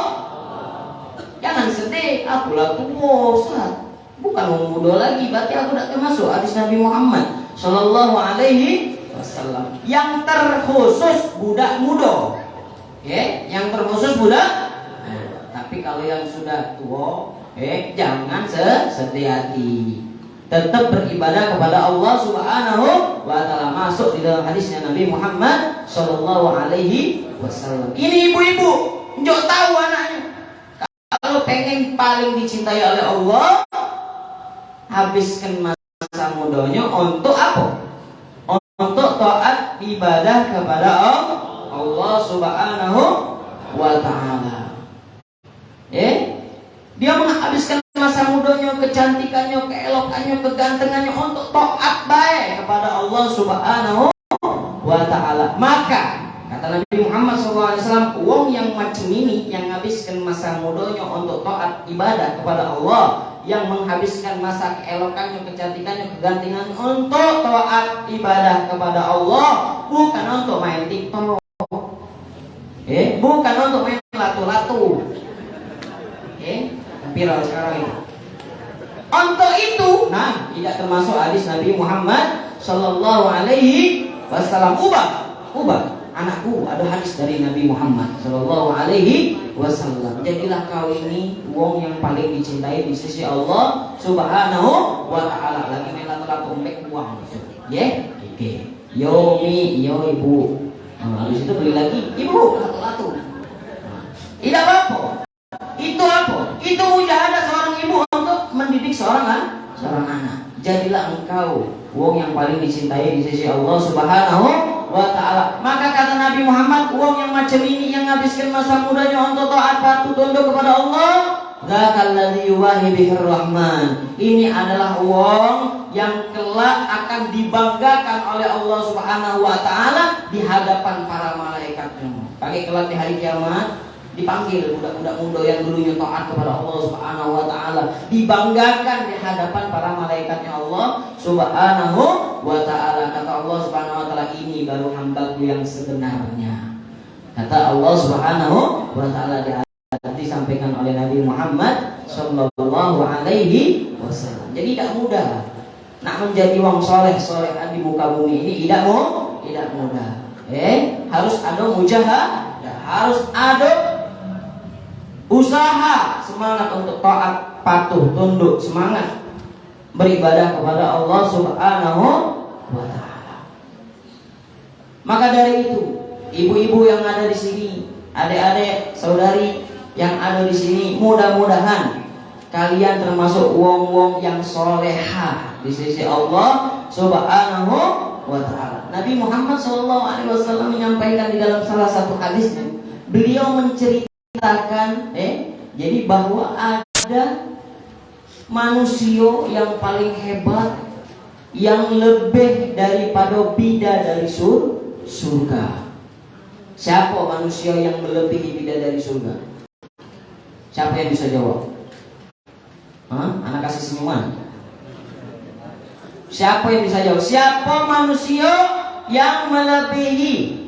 Jangan sedih, aku lah tua Ustaz. Bukan wong muda lagi, berarti aku tidak termasuk hadis Nabi Muhammad sallallahu alaihi wasallam. Yang terkhusus budak muda. Yang terkhusus budak. Tapi kalau yang sudah tua, jangan sedih hati. Tetap beribadah kepada Allah Subhanahu wa taala. Masuk di dalam hadisnya Nabi Muhammad sallallahu alaihi wasallam. Ini ibu-ibu, njok tahu anaknya. Kalau pengen paling dicintai oleh Allah, habiskan masa mudanya untuk apa? Untuk taat ibadah kepada Allah Subhanahu wa taala. Dia menghabiskan masa mudanya, kecantikannya, keelokannya, kegantengannya untuk taat baik kepada Allah Subhanahu wa taala. Maka kata Nabi Muhammad SAW, wong yang macam ini, yang menghabiskan masa mudanya untuk taat ibadah kepada Allah, yang menghabiskan masa keelokannya, kecantikannya, kegantengannya untuk taat ibadah kepada Allah, bukan untuk main TikTok, bukan untuk main latu-latu, viral sekarang ini. Untuk itu, nah, tidak termasuk hadis Nabi Muhammad Sallallahu Alaihi Wasallam. Ubah, anakku, ada hadis dari Nabi Muhammad Sallallahu Alaihi Wasallam. Jadilah kau ini wong yang paling dicintai di sisi Allah Subhanahu wa Ta'ala. Lagi main lato-lato umek uang, ya? Oke. Yo mi, yo ibu. Habis itu beli lagi, ibu lato-lato. Tidak apa-apa. Itu apa? Itu mujahadah seorang ibu untuk mendidik seorang anak. Jadilah engkau wong yang paling dicintai di sisi Allah Subhanahu wa Ta'ala. Maka kata Nabi Muhammad, wong yang macam ini yang habiskan masa mudanya untuk taat patuh tunduk kepada Allah, dzakallazi yuwahi bihir rahman. Ini adalah wong yang kelak akan dibanggakan oleh Allah Subhanahu wa Ta'ala di hadapan para malaikatnya. Pakai kelak di hari kiamat, dipanggil budak-budak muda yang dulunya taat kepada Allah Subhanahu wa Ta'ala, dibanggakan di hadapan para malaikatnya Allah Subhanahu wa Ta'ala. Kata Allah Subhanahu wa Ta'ala, ini baru hambaku yang sebenarnya. Kata Allah Subhanahu wa Ta'ala disampaikan oleh Nabi Muhammad Sallallahu Alaihi Wasallam. Jadi tidak mudah nak menjadi wong soleh di muka bumi ini, tidak mudah. Harus ada mujahadah, harus ada usaha, semangat untuk taat, patuh, tunduk, semangat beribadah kepada Allah Subhanahu wa Ta'ala. Maka dari itu, ibu-ibu yang ada di sini, adik-adik, saudari yang ada di sini, mudah-mudahan kalian termasuk wong-wong yang soleha di sisi Allah Subhanahu wa Ta'ala. Nabi Muhammad SAW menyampaikan di dalam salah satu hadisnya, beliau menceritakan jadi bahwa ada manusia yang paling hebat, yang lebih daripada bidadari surga. Siapa manusia yang melebihi bidadari surga? Siapa yang bisa jawab? Anak kasih senyuman. Siapa yang bisa jawab? Siapa manusia yang melebihi,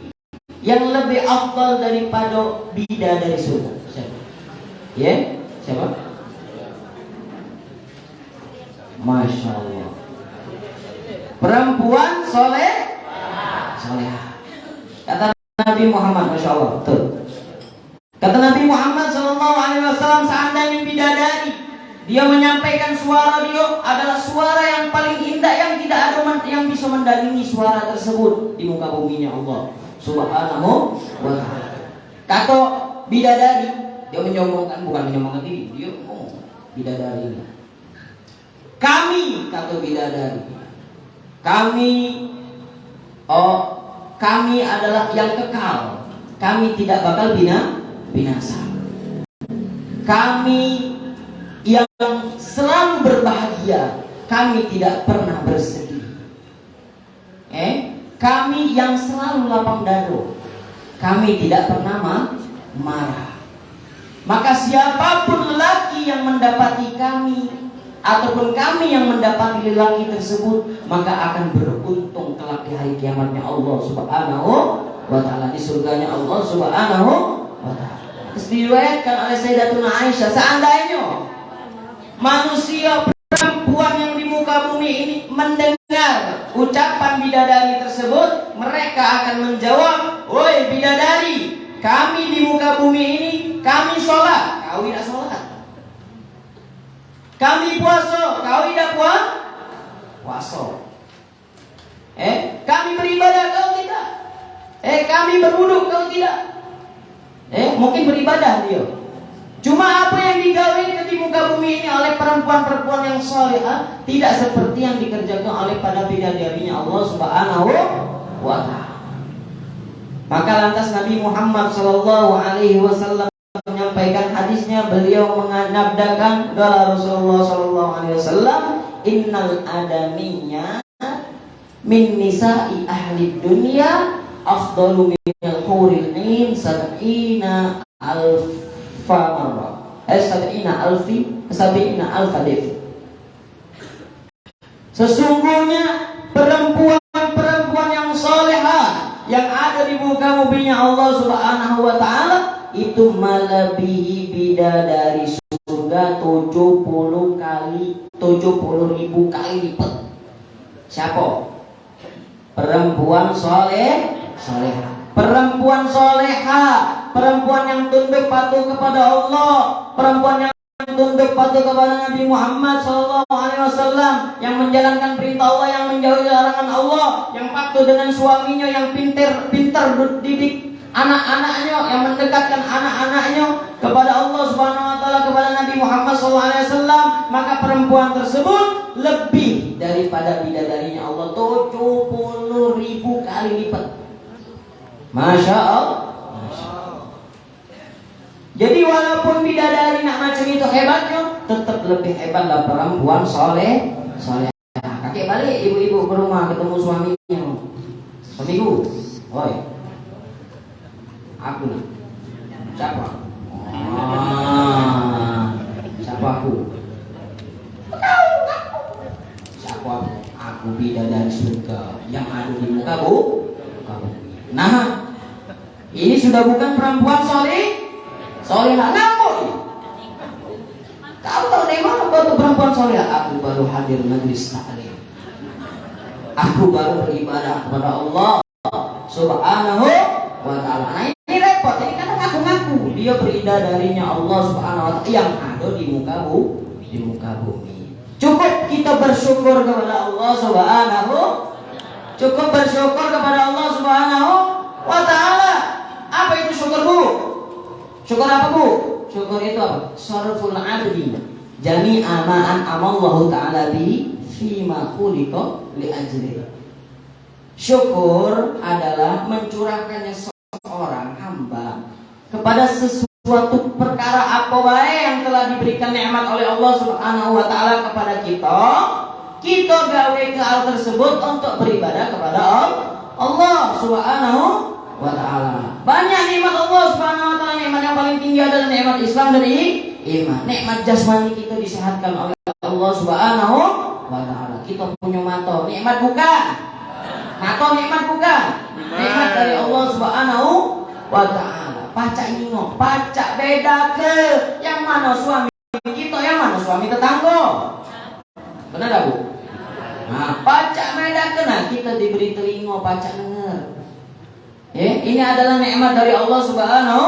yang lebih afdal daripada bidadari surga? Siapa? Siapa? Masya Allah. Perempuan soleha. Kata Nabi Muhammad, Masya Allah, betul. Kata Nabi Muhammad SAW, seandainya bidadari, dia menyampaikan suara dia adalah suara yang paling indah, yang tidak ada yang bisa mendandingi suara tersebut di muka buminya Allah Subhanahu wa Ta'ala. Kata bidadari, dia menyombongkan, bukan menyombongkan diri, dia bidadari. Kami, kata bidadari, kami adalah yang kekal. Kami tidak bakal binasa. Kami yang selalu berbahagia. Kami tidak pernah bersedih. Kami yang selalu lapang dada. Kami tidak pernah marah. Maka siapapun lelaki yang mendapati kami, ataupun kami yang mendapati lelaki tersebut, maka akan beruntung kelak di hari kiamatnya Allah Subhanahu wa Ta'ala, di surganya Allah Subhanahu wa Ta'ala. Terus diriwayatkan oleh Sayyidatuna Aisyah, seandainya manusia perempuan yang di muka bumi ini mendengar ucapan bidadari tersebut, mereka akan menjawab, woi bidadari, kami di muka bumi ini, kami sholat, kau tidak sholat. Kami puasa, kau tidak puasa. Kami beribadah, kau tidak. Kami berwudu, kau tidak. Mungkin beribadah dia. Cuma apa yang digawe di muka bumi ini oleh perempuan-perempuan yang salehah tidak seperti yang dikerjakan oleh pada bidadarinya Allah Subhanahu wa Ta'ala. Maka lantas Nabi Muhammad SAW menyampaikan hadisnya, beliau menganabdakan doa Rasulullah SAW, innal adamiyya min nisa'i ahli dunya afdalu minal huril ain sab'ina alfa marrah. Sab'ina alfa def. Sesungguhnya perempuan-perempuan yang salehah yang ada di muka buminya Allah Subhanahu wa Ta'ala itu melebihi bidadari surga surga 70 kali, 70.000 kali lipat. Siapa? Perempuan soleha. Perempuan soleha, perempuan yang tunduk patuh kepada Allah, perempuan yang tunduk patuh kepada Nabi Muhammad SAW, yang menjalankan perintah Allah, yang menjauhi larangan Allah, yang patuh dengan suaminya, yang pintar didik anak-anaknya, yang mendekatkan anak-anaknya kepada Allah Subhanahu Wa Taala, kepada Nabi Muhammad SAW, maka perempuan tersebut lebih daripada bidadarinya Allah 70.000 kali lipat. Masya Allah. Jadi walaupun bidadari nak macam itu hebatnya, tetap lebih hebatlah perempuan soleh. Kakek balik, ibu-ibu ke rumah ketemu suaminya. Suamiku, oi, aku lah. Siapa? Siapa aku? Siapa? Aku bidadari surga yang ada di muka bumi. Nah, ini sudah bukan perempuan solehah. Namun kau tahu dari mana kau tuh perempuan solehah? Aku baru hadir majlis taklim. Aku baru beribadah kepada Allah Subhanahu wa Ta'ala. Nah, ini repot. Ini kan ngaku-ngaku dia beribadah Allah Subhanahu wa Ta'ala yang ada di muka bumi. Cukup kita bersyukur kepada Allah Subhanahu. Cukup bersyukur kepada Allah Subhanahu wa Ta'ala. Apa itu syukur, Bu? Syukur apa, Bu? Syukur itu apa? Sarful abdi jami'a ma an'amallahu ta'ala bi fima khuliqa li ajri. Syukur adalah mencurahkannya seorang hamba kepada sesuatu perkara apa baik yang telah diberikan nikmat oleh Allah Subhanahu wa Ta'ala kepada kita. Kita gawe ke hal tersebut untuk beribadah kepada Allah Subhanahu wa Ta'ala. Banyak nikmat Allah Subhanahu wa Ta'ala. Nikmat yang paling tinggi adalah nikmat Islam dan iman. Nikmat jasmani kita disehatkan oleh Allah Subhanahu wa Ta'ala. Kita punya mata, nikmat bukan? Mata nikmat bukan? Nikmat dari Allah Subhanahu wa Ta'ala. Pacak nyingok, pacak beda ke yang mana suami kita, yang mana suami tetangga. Benar tak, Bu? Nah, pacak beda ke, nah kita diberi telinga, pacak dengar. Ini adalah nikmat dari Allah Subhanahu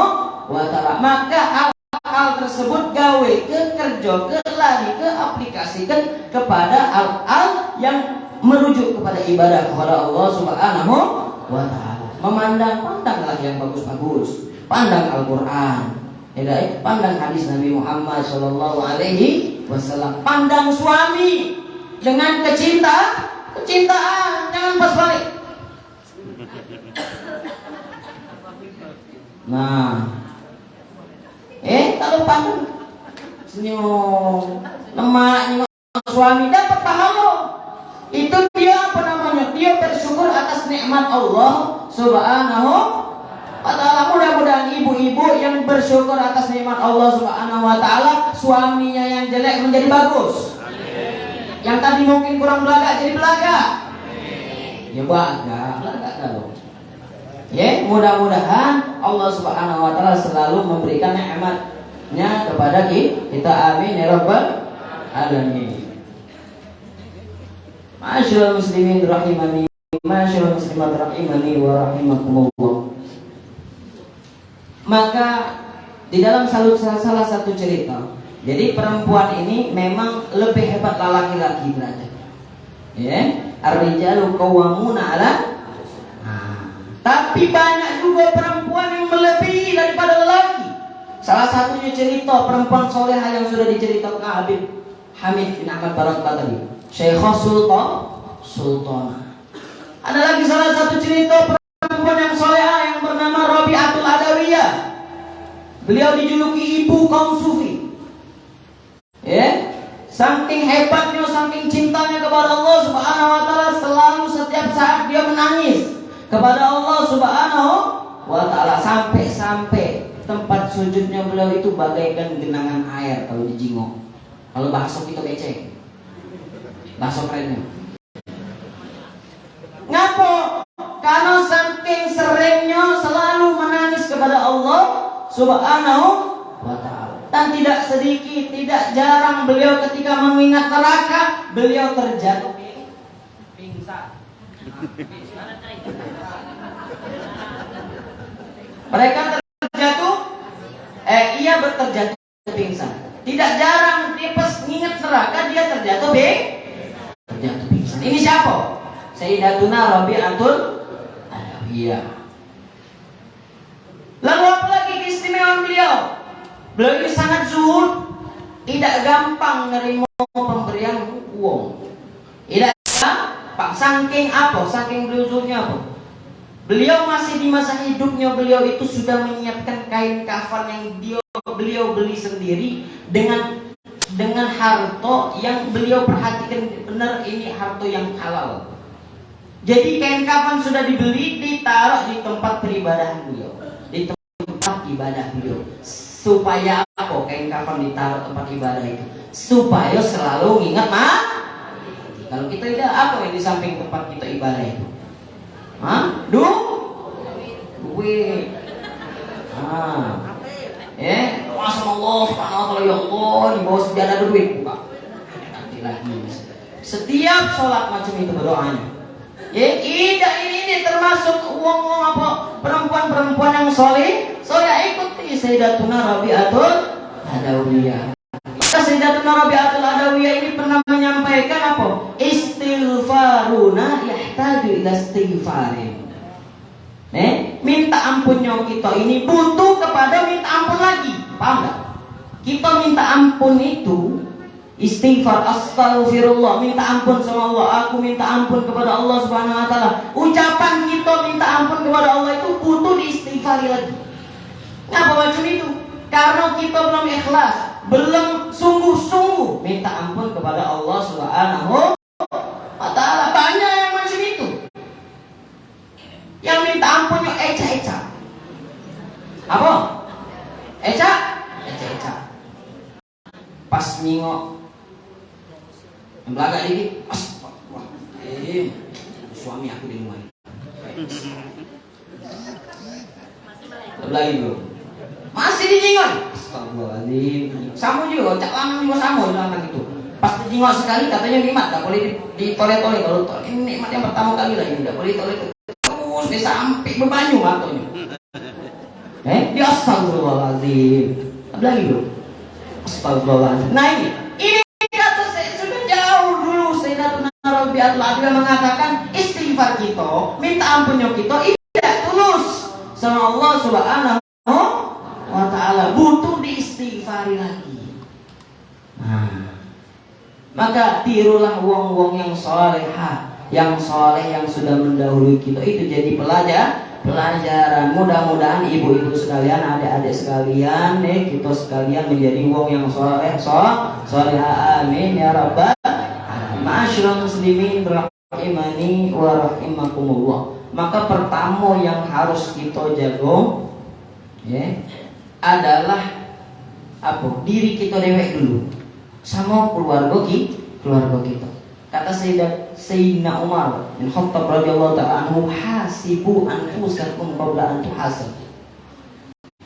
wa Ta'ala. Maka hal tersebut gawe ke kerja, ke lari, ke aplikasikan kepada hal yang merujuk kepada ibadah kepada Allah Subhanahu wa Ta'ala. Pandanglah yang bagus-bagus. Pandang Al-Quran, pandang hadis Nabi Muhammad Sallallahu Alaihi Wasallam. Pandang suami dengan kecintaan, jangan pas balik. Nah, kalau pandang senyum, lemak suami dapat pahala. Itu dia apa namanya? Dia bersyukur atas nikmat Allah Subhanahu wa Ta'ala. Mudah-mudahan ibu-ibu yang bersyukur atas nikmat Allah Subhanahu wa Ta'ala, suaminya yang jelek menjadi bagus. Amin. Yang tadi mungkin kurang belaga jadi belaga. Amin. Ya belaga kalau. Mudah-mudahan Allah Subhanahu wa Ta'ala selalu memberikan nikmatnya kepada kita. Amin ya rabbal alamin. Ma'asyiral muslimin rahimani, ma'asyiral muslimat rahimani wa rahimakumullah. Maka di dalam salah satu cerita, jadi perempuan ini memang lebih hebat laki-laki derajat. Ar-rijalu qawwamuna 'ala. Tapi banyak juga perempuan yang melebihi daripada lelaki. Salah satunya cerita perempuan soleha yang sudah diceritakan Habib Hamid bin Ahmad Barakah tadi, Syekhah Sultanah. Ada lagi salah satu cerita perempuan yang soleha yang bernama Rabi'atul Adawiyah. Beliau dijuluki ibu kaum sufi. Saking hebatnya, saking cintanya kepada Allah Subhanahu wa Ta'ala, selalu setiap saat dia menangis kepada Allah Subhanahu wa Ta'ala, sampai tempat sujudnya beliau itu bagaikan genangan air kalau dijingok. Kalau bahasa kita becek, bahasa kerennya. Ngapo? Karena saking seringnya selalu menangis kepada Allah Subhanahu wa Ta'ala. Dan tidak sedikit, tidak jarang beliau ketika mengingat neraka, beliau terjatuh pingsan. Mereka terjatuh, ia terjatuh pingsan. Tidak jarang dia pas mengingat neraka dia terjatuh pingsan. Ini siapa? Sayyidatuna Rabi'atul Adawiyah. Lalu apa lagi keistimewaan beliau? Beliau ini sangat zuhud, tidak gampang menerima pemberian uang. Tidak gampang. Saking apa? Saking beliau zuhudnya apa? Beliau masih di masa hidupnya beliau itu sudah menyiapkan kain kafan yang beliau beli sendiri dengan harta yang beliau perhatikan benar ini harta yang halal. Jadi kain kafan sudah dibeli, ditaruh di tempat peribadahan beliau, di tempat ibadah beliau. Supaya apa kain kafan ditaruh tempat ibadah itu? Supaya selalu ingat kalau kita tidak apa yang di samping tempat kita ibadah itu? Duit. Masya Allah, subhanahu wa ta'ala, ya Allah, di bawah sejadah duit, buka. Nanti lagi. Setiap sholat macam itu berdoanya. Ini termasuk uang apa? Perempuan-perempuan yang soleh ikuti Sayyidatuna Rabi'atul Adawiyah. Maka Sayyidatuna Rabi'atul Adawiyah ini pernah menyampaikan apa? Istighfaruna yahtaju ila istighfarin. Minta ampunnya kita ini butuh kepada minta ampun lagi. Paham gak? Kita minta ampun itu istighfar, astaghfirullah, minta ampun sama Allah. Aku minta ampun kepada Allah Subhanahu wa ta'ala. Ucapan kita minta ampun kepada Allah itu butuh diistighfari lagi. Ngapa macam itu? Karena kita belum ikhlas, belum sungguh-sungguh minta ampun kepada Allah Subhanahu wa ta'ala. Banyak yang macam itu, yang minta ampunnya eca-eca. Apa? Eca? Pas ningok belakang dikit, wah, suami aku di rumah. Lagi bro, masih dijingon. Astagfirullahaladzim. Sama juga, cak lama juga sama bilang gitu. Pas dijingon sekali katanya nikmat, tak boleh ditoleh-toleh. Kalau ini nikmat yang pertama kali lah, ini tak boleh toleh terus bisa sampai berbanyu matanya. Dia astagfirullahaladzim. Lagi bro, astagfirullahaladzim. Nah ini kata saya sudah jauh dulu. Sayyidatuna Rabi'atul Adawiyah mengatakan istighfar kita, minta ampunnya kita tidak tulus sama Allah Subhanahu wa ta'ala, butuh diistighfari lagi. Maka tirulah wong-wong yang solehah, yang soleh, yang sudah mendahului kita itu jadi pelajaran. Mudah-mudahan ibu-ibu sekalian, adik-adik sekalian, kita sekalian menjadi wong yang solehah. Amin ya rabbal alamin. Ma'asyiral muslimin rahimani wa rahimakumullah. Maka pertama yang harus kita jaga adalah apa? Diri kita dewek dulu sama keluarga kita. Kata Sayyidina Umar bin Khattab radhiyallahu ta'ala anhu, hasibu anfusakum qabla an tuhasabu.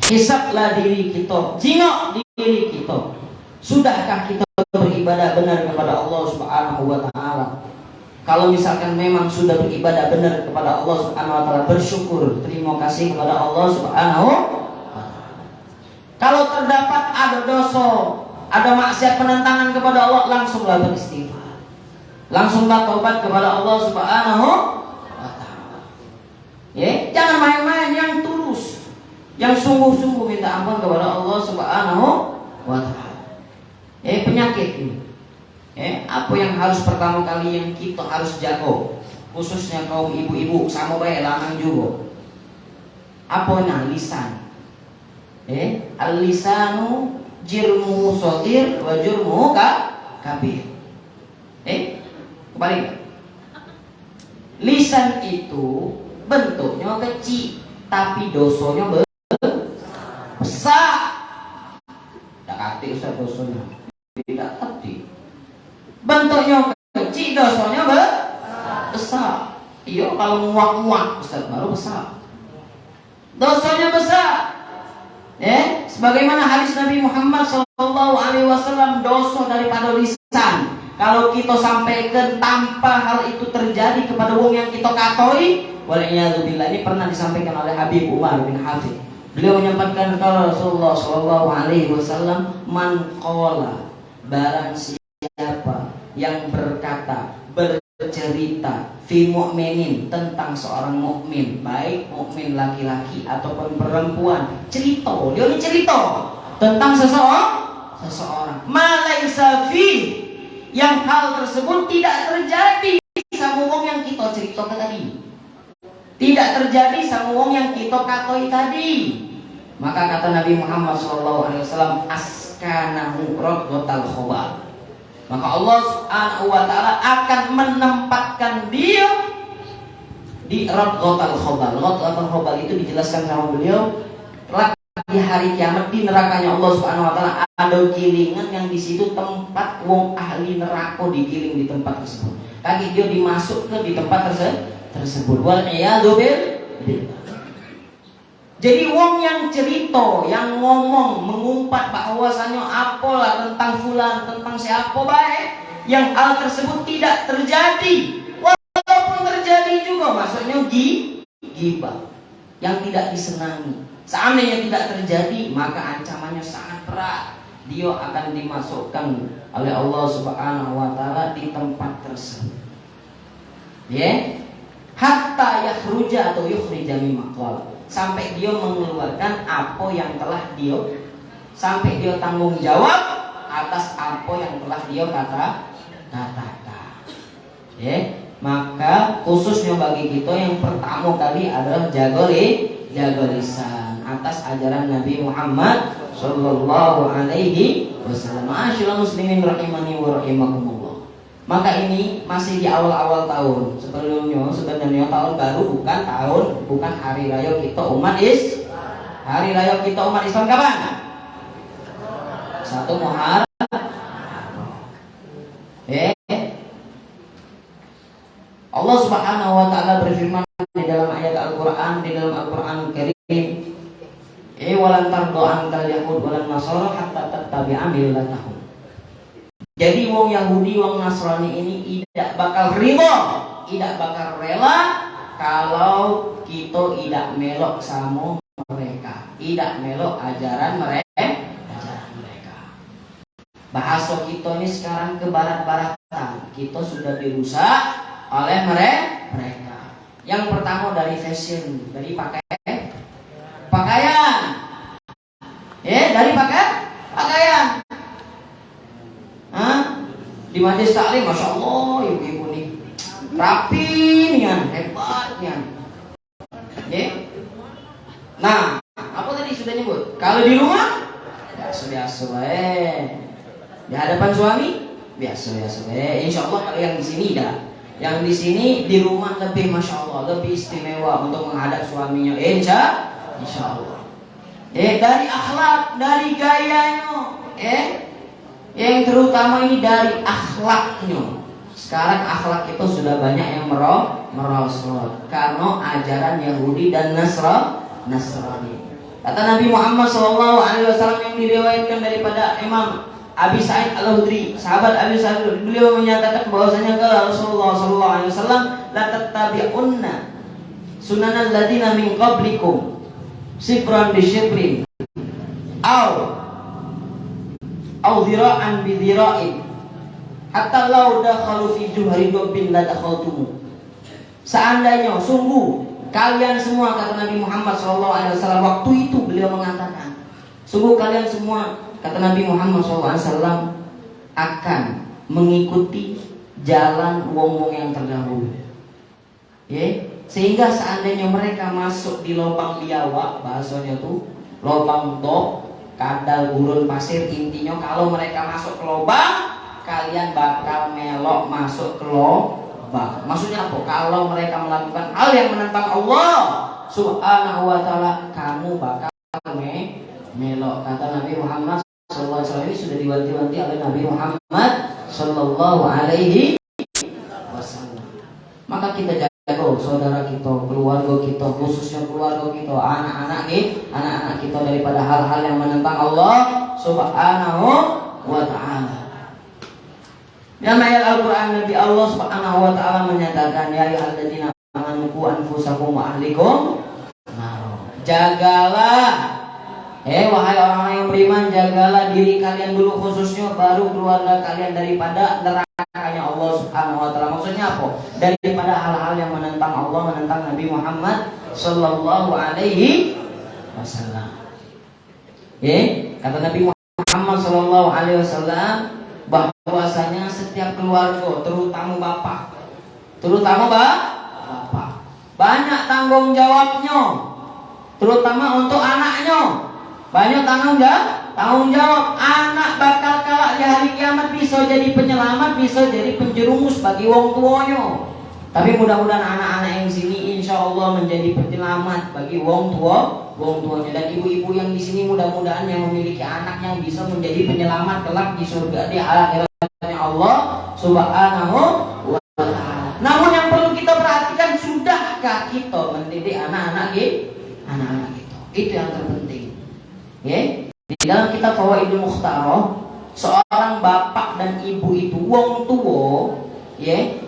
Hisablah diri kita, jingok diri kita. Sudahkah kita beribadah benar kepada Allah Subhanahu wa ta'ala? Kalau misalkan memang sudah beribadah benar kepada Allah Subhanahu wa ta'ala, bersyukur, terima kasih kepada Allah Subhanahu wa ta'ala. Kalau terdapat ada dosa, ada maksiat, penentangan kepada Allah, langsunglah beristighfar, langsunglah taubat kepada Allah Subhanahu wa ta'ala. Jangan main-main, yang tulus, yang sungguh-sungguh minta ampun kepada Allah Subhanahu wa ta'ala. Penyakit ini, apa yang harus pertama kali yang kita harus jaga, khususnya kaum ibu-ibu sama baik lanang juga. Apa lisan? Al-lisanu jirmu shaghir wa jurmu kabir. Kembali. Lisan itu bentuknya kecil tapi dosanya besar. Tak kati usah dosanya. Tidak kati. Bentuknya kecil, dosanya besar. Iya, kalau muak-muak Ustaz baru besar. Dosanya besar. Sebagaimana hadis Nabi Muhammad SAW, dosa daripada lisan. Kalau kita sampaikan tanpa hal itu terjadi kepada wong yang kita katoi, waliyadzubillah. Ini pernah disampaikan oleh Habib Umar bin Hafid. Beliau menyampaikan kalau Rasulullah SAW, man qala, barang siapa yang berkata, bercerita fi mu'minin, tentang seorang mukmin, baik mukmin laki-laki ataupun perempuan, cerita, dia ini cerita tentang seseorang, malaisa fi, yang hal tersebut tidak terjadi sama wong yang kita ceritakan tadi, tidak terjadi sama wong yang kita katoi tadi, maka kata Nabi Muhammad SAW, askanahu radghatal khobar, maka Allah Subhanahu wa ta'ala akan menempatkan dia di radghatal khobar. Radghatal khobar itu dijelaskan sama beliau, di hari kiamat di nerakanya Allah Subhanahu wa ta'ala ada gilingan yang di situ tempat wong ahli neraka digiling di tempat tersebut. Kaki dia dimasuk ke di tempat tersebut. Wal iyadu billah. Jadi wong yang cerita, yang ngomong, mengumpat bahwasanya apalah tentang fulan, tentang siapa baik, yang hal tersebut tidak terjadi, walaupun terjadi juga, maksudnya ghibah yang tidak disenangi. Seandainya tidak terjadi, maka ancamannya sangat berat. Dia akan dimasukkan oleh Allah Subhanahu wa ta'ala di tempat tersebut. Ya, hatta yakhruja atau yukhrija mimma qala, sampai dia mengeluarkan apa yang telah dia, sampai dia tanggung jawab atas apa yang telah dia katakan. Ya, maka khususnya bagi kita yang pertama kali adalah jaga lisan atas ajaran Nabi Muhammad Sallallahu Alaihi Wasallam. Ma'asyiral muslimin rahimani wa rahimakumullah. Maka ini masih di awal-awal tahun. Sebelumnya sebenarnya tahun baru bukan hari raya kita umat hari raya kita umat Islam kapan? 1 Muharram. Allah Subhanahu wa ta'ala berfirman di dalam ayat Al-Qur'an, di dalam Al-Qur'an Karim, walan tardo ankal yahud walan nasara hatta tattabi'a millatahum. Jadi wong Yahudi, wong Nasrani ini tidak bakal ridho, tidak bakal rela kalau kita tidak melok sama mereka, tidak melok ajaran mereka. Bahasa kita ini sekarang ke barat-baratan, kita sudah dirusak oleh mereka. Yang pertama dari fashion, dari pakaian, dari pakaian. Di majelis taklim, masya Allah, ibu-ibu nih rapi nih, hebat nih. Nah, apa tadi sudah nyebut? Kalau di rumah biasa-biasa, di hadapan suami biasa-biasa. Insya Allah kalau yang di sini yang di sini di rumah lebih, masya Allah, lebih istimewa untuk menghadap suaminya. Insya Allah. Dari akhlak, dari gayanya, yang terutama ini dari akhlaknya. Sekarang akhlak itu sudah banyak yang merosot karena ajaran Yahudi dan Nasrani. Kata Nabi Muhammad SAW yang diriwayatkan daripada Imam Abi Sa'id Al-Khudri, sahabat Abi Sa'id, beliau menyatakan bahwasanya kalau Rasulullah SAW, la tattabi'unna sunanal ladina min qablikum sibran bi shibrin au dhira'an bi dhira'in hatta law dakhalu fi juhri dubbin la dakhaltum. Seandainya sungguh kalian semua, kata Nabi Muhammad SAW, waktu itu beliau mengatakan, sungguh kalian semua, kata Nabi Muhammad SAW, akan mengikuti jalan wong-wong yang terdahulu. Sehingga seandainya mereka masuk di lubang biawak, bahasanya tuh lubang dok, kadal, gurun, pasir, intinya kalau mereka masuk ke lubang, kalian bakal melok masuk ke lubang. Maksudnya apa? Kalau mereka melakukan hal yang menentang Allah Subhanahu wa ta'ala, kamu bakal melok. Kata Nabi Muhammad SAW, ini sudah diwanti-wanti oleh Nabi Muhammad Sallallahu Alaihi Wasallam. Maka kita jaga saudara kita, keluarga kita, khususnya keluarga kita, anak-anak kita daripada hal-hal yang menentang Allah Subhanahu wa ta'ala. Dalam ayat Al-Quran nanti Allah Subhanahu wa ta'ala menyatakan, ya ayyuhalladzina amanu qu anfusakum wa ahlikum nar. Jagalah, wahai orang-orang yang beriman, jagalah diri kalian dulu khususnya, baru keluarga kalian daripada nerakanya Allah Subhanahu wa ta'ala. Maksudnya apa? Daripada hal-hal yang menentang Allah, menentang Nabi Muhammad sallallahu alaihi wasallam. Kata Nabi Muhammad sallallahu alaihi wasallam bahwasanya setiap keluarga, terutama bapak, banyak tanggung jawabnya, terutama untuk anaknya. Banyak tanggung jawab. Anak bakal kelak di hari kiamat bisa jadi penyelamat, bisa jadi penjerumus bagi wong tuanya. Tapi mudah-mudahan anak-anak yang sini insya Allah menjadi penyelamat bagi wong tuanya. Dan ibu-ibu yang di sini mudah-mudahan yang memiliki anak yang bisa menjadi penyelamat kelak di surga di akhiratnya Allah Subhanahu wa ta'ala. Namun yang perlu kita perhatikan, sudahkah kita mendidik anak-anak kita? Itu yang terpenting. Di dalam kitab Fawaidul Mukhtarah, seorang bapak dan ibu itu, wong tua,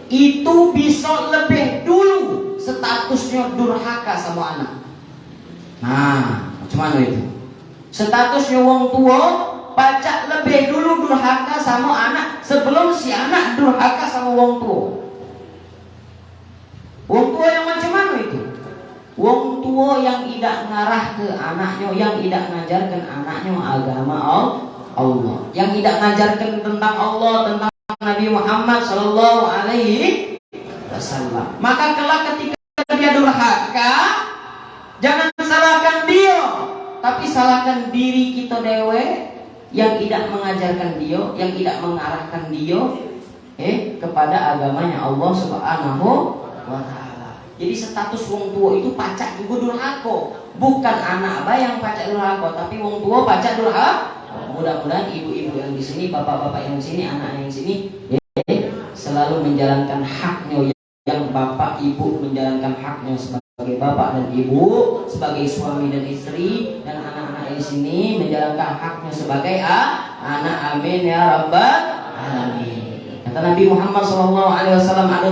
itu bisa lebih dulu statusnya durhaka sama anak. Nah, macam mana itu? Statusnya wong tua pacak lebih dulu durhaka sama anak sebelum si anak durhaka sama wong tua. Wong tua yang macam mana itu? Wong tua yang tidak ngarah ke anaknya, yang tidak ngajarkan anaknya agama Allah, yang tidak ngajarkan tentang Allah, tentang Nabi Muhammad sallallahu alaihi wasallam. Maka kelak ketika dia durhaka, jangan salahkan dia, tapi salahkan diri kita dewe yang tidak mengajarkan dia, yang tidak mengarahkan dia kepada agamanya Allah Subhanahu wa ta'ala. Jadi status wong tua itu pacak juga durhaka. Bukan anak yang pacak durhaka, tapi wong tua pacak durhaka. Mudah-mudahan ibu-ibu yang di sini, bapak-bapak yang di sini, anak yang di sini selalu menjalankan haknya, yang bapak ibu menjalankan haknya sebagai bapak dan ibu, sebagai suami dan istri, dan anak-anak yang di sini menjalankan haknya sebagai anak. Amin ya rabbal alamin. Kata Nabi Muhammad SAW, ada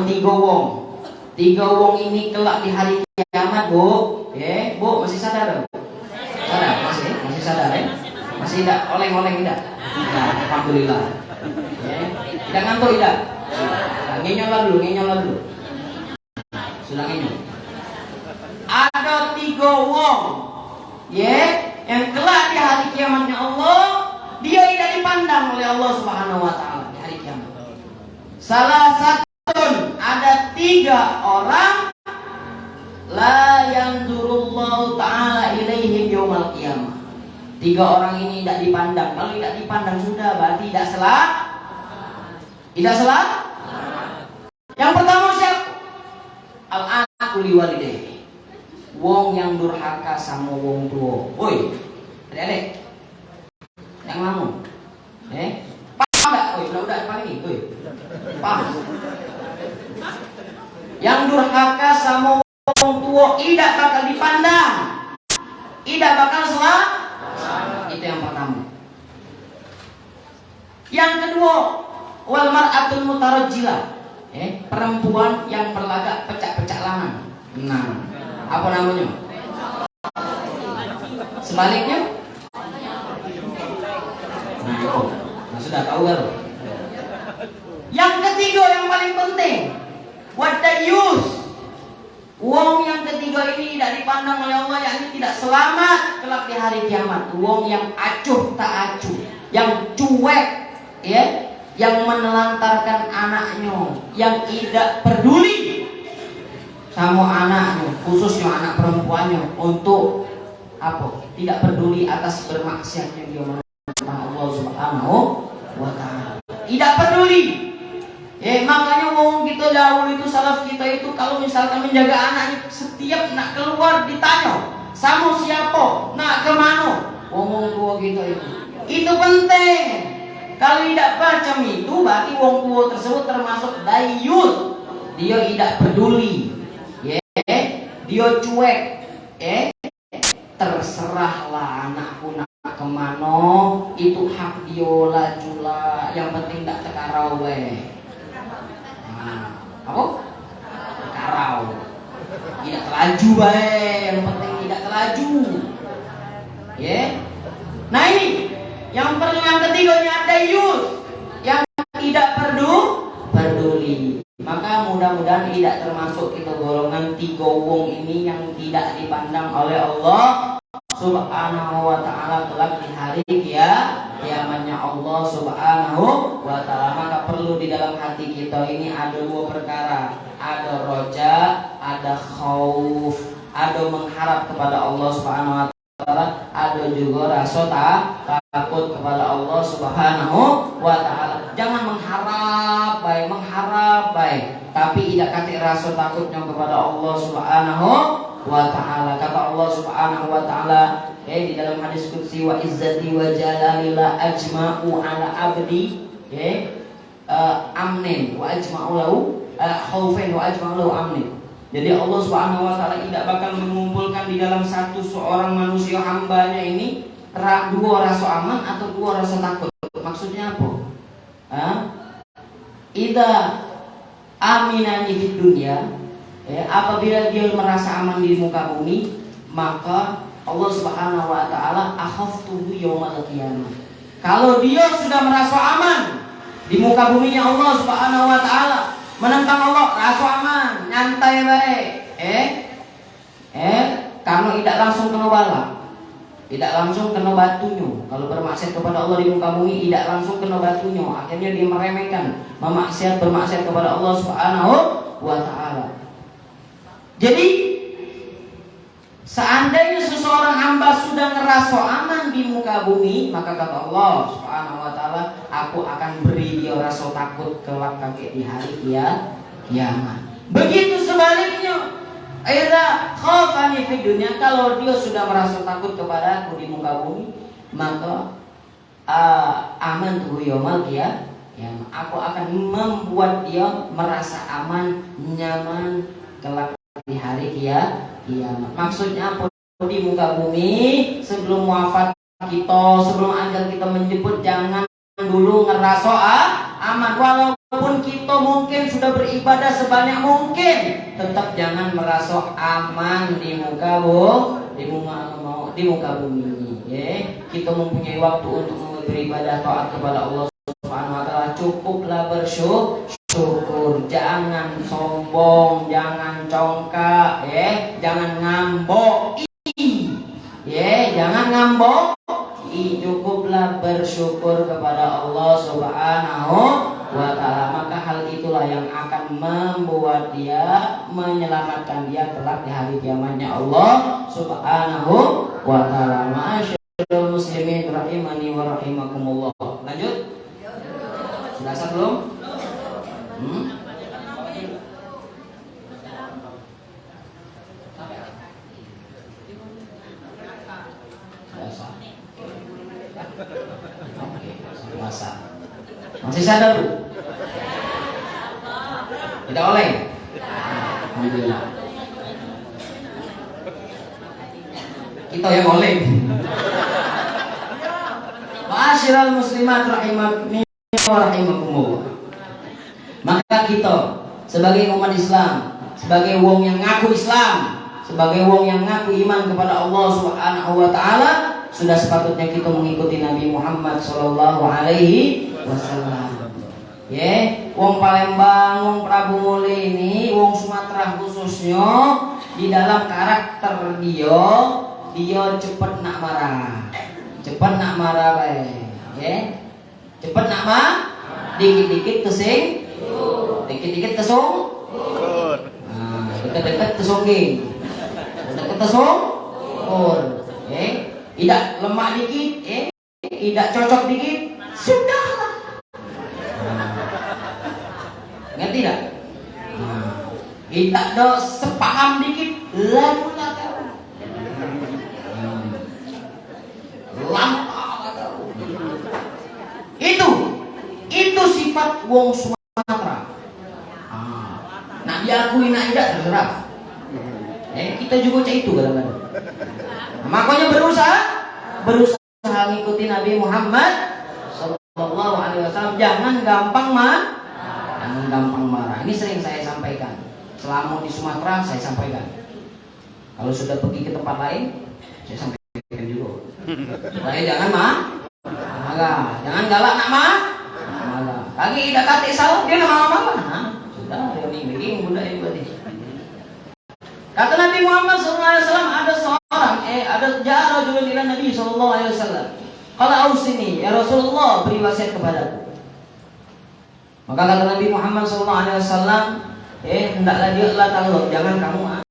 3 wong. 3 wong ini kelak di hari kiamat, Bu. Bu, masih sadar? Sadar? Masih sadar ya? Masih tidak oleng-oleng tidak? Tidak, alhamdulillah. Tidak ngantuk tidak? Ngenyol dulu. Sudah ngenyol. Ada 3 wong, yang kelak di hari kiamatnya Allah, dia tidak dipandang oleh Allah Subhanahu wa ta'ala di hari kiamat. Salah satu, ada 3 orang la yanzurullahu ta'ala ilaihim yaumal qiyamah. 3 orang ini tidak dipandang. Kalau tidak dipandang sudah berarti tidak salah. Yang pertama siapa? Al-aqu liwalidayhi. Wong yang durhaka sama wong tua. Woi, adik-adik yang ngelamun, paham tak? Woi, udah paham ini, woi, paham. Yang durhaka sama wong tua tidak bakal dipandang, tidak bakal salah. Itu yang pertama. Yang kedua, wal mar'atul mutarajjilah, perempuan yang berlagak pecak-pecak lengan. Nah, apa namanya? Sebaliknya? Nah, itu. Nah, sudah tahu kan? Yang ketiga yang paling penting, wadayus. Wong yang ketiga ini tidak dipandang oleh Allah, yakni tidak selamat kelak di hari kiamat. Wong yang acuh tak acuh, yang cuek, yang menelantarkan anaknya, yang tidak peduli sama anaknya, khususnya anak perempuannya, untuk apa? Tidak peduli atas bermaksiatnya dia menentang Allah Subhanahu wa ta'ala. Tidak peduli. Makanya ngomong kita dahulu itu, salaf kita itu kalau misalkan menjaga anaknya, setiap nak keluar ditanya sama siapa, nak kemana, ngomong tua kita itu penting. Kalau tidak macam itu berarti wong tua tersebut termasuk dayus, dia tidak peduli dia cuek, terserahlah anakku nak kemana, itu hak dia lah jula, yang penting tak tekarau weh. Apa? Tekarau, tidak terlaju weh, yang penting tidak terlaju. Nah ini yang ketiganya ada Yus yang tidak peduli. Maka mudah-mudahan tidak termasuk kita golongan 3 wong ini yang tidak dipandang oleh Allah Subhanahu wa ta'ala kelak di hari kiamatnya Allah Subhanahu wa ta'ala. Maka perlu di dalam hati kita ini ada 2 perkara, ada roja, ada khauf, ada mengharap kepada Allah Subhanahu wa ta'ala, ada juga rasa takut kepada Allah Subhanahu wa ta'ala. Jangan mengharap baik, tapi tidak kata rasa takutnya kepada Allah Subhanahu wa ta'ala. Kata Allah Subhanahu wa ta'ala di dalam hadis qudsi, wa izzati wa jalali la ajma'u ala abdi amnin wa ajma'u lahu khaufin wa ajma'u lahu amnin. Jadi Allah Subhanahu wa ta'ala tidak bakal mengumpulkan di dalam seorang manusia hambanya ini 2 rasa aman atau 2 rasa takut. Maksudnya apa? Idza aminani fid dunya, apabila dia merasa aman di muka bumi, maka Allah Subhanahu wa ta'ala akhaftuhu yaumal qiyamah. Kalau dia sudah merasa aman di muka buminya Allah Subhanahu wa ta'ala, menentang Allah, rasa aman, nyantai baik, karena tidak langsung kena bala, tidak langsung kena batunya. Kalau bermaksiat kepada Allah di muka bumi, tidak langsung kena batunya. Akhirnya dia meremehkan, bermaksiat kepada Allah Subhanahu wa ta'ala. Jadi seandainya seseorang hamba sudah ngerasa aman di muka bumi, maka kata Allah Subhanahu wa ta'ala, aku akan beri dia rasa takut kelak di hari kiamat. Begitu sebaliknya, idza khafani fid dunya, kalau dia sudah merasa takut kepada aku di muka bumi, maka aman tuh yaumal qiyamah, aku akan membuat dia merasa aman, nyaman kelak di hari kiamat. Maksudnya apa? Di muka bumi sebelum wafat kita, sebelum ajal kita menjemput, jangan dulu ngerasa aman. Walaupun kita mungkin sudah beribadah sebanyak mungkin, tetap jangan merasa aman di muka bumi. Kita mempunyai waktu untuk beribadah taat kepada Allah Subhanahu wa ta'ala, cukuplah bersyukur, jangan sombong, jangan congkak, jangan ngambok, jangan ngambok, cukuplah bersyukur kepada Allah Subhanahu wa ta'ala. Maka hal itulah yang akan membuat dia, menyelamatkan dia kelak di hari kiamatnya Allah Subhanahu wa ta'ala. Ma'asyiral muslimin rahimani wa rahimakumullah. Lanjut. Sudah sah belum? Puasa. Masih sadar Bu? Tidak oleh? Alhamdulillah. Kita yang oleh. Ma'asyiral muslimat rahimani wa rahimakumullah. Maka kita sebagai umat Islam, sebagai wong yang ngaku Islam, sebagai wong yang ngaku iman kepada Allah Subhanahu wa ta'ala, sudah sepatutnya kita mengikuti Nabi Muhammad sallallahu alaihi wasallam. Wong Palembang, wong Prabu Muli ini, wong Sumatera khususnya, di dalam karakter dia cepat nak marah baik. Cepat nak marah, dikit-dikit kesing, dikit-dikit kesungkur, dekat-dekat kesongging, dekat kesungkur, tidak lemah dikit, tidak cocok dikit, sudahlah. Ngerti tak? Tidak ada sepaham dikit, lalu itu sifat wong Sumatera. Nak diakui nak tidak terserah. Kita juga cak itu kadang-kadang. Nah, makanya berusaha ngikuti Nabi Muhammad Sallallahu Alaihi Wasallam. Jangan gampang marah. Ini sering saya sampaikan. Selama di Sumatera saya sampaikan. Kalau sudah pergi ke tempat lain, saya sampaikan juga. Supaya jangan marah, jangan galak nak marah. Lagi tidak kata salah dia nak marah. Nah, sudah ini bunda ini berarti. Kata Nabi Muhammad SAW, ada seorang, ada ja'ara julun ila Nabi SAW. Kalau ausini, ya Rasulullah, beri wasiat kepadaku. Maka kata Nabi Muhammad SAW, hendaklah dia la taghab, jangan kamu marah.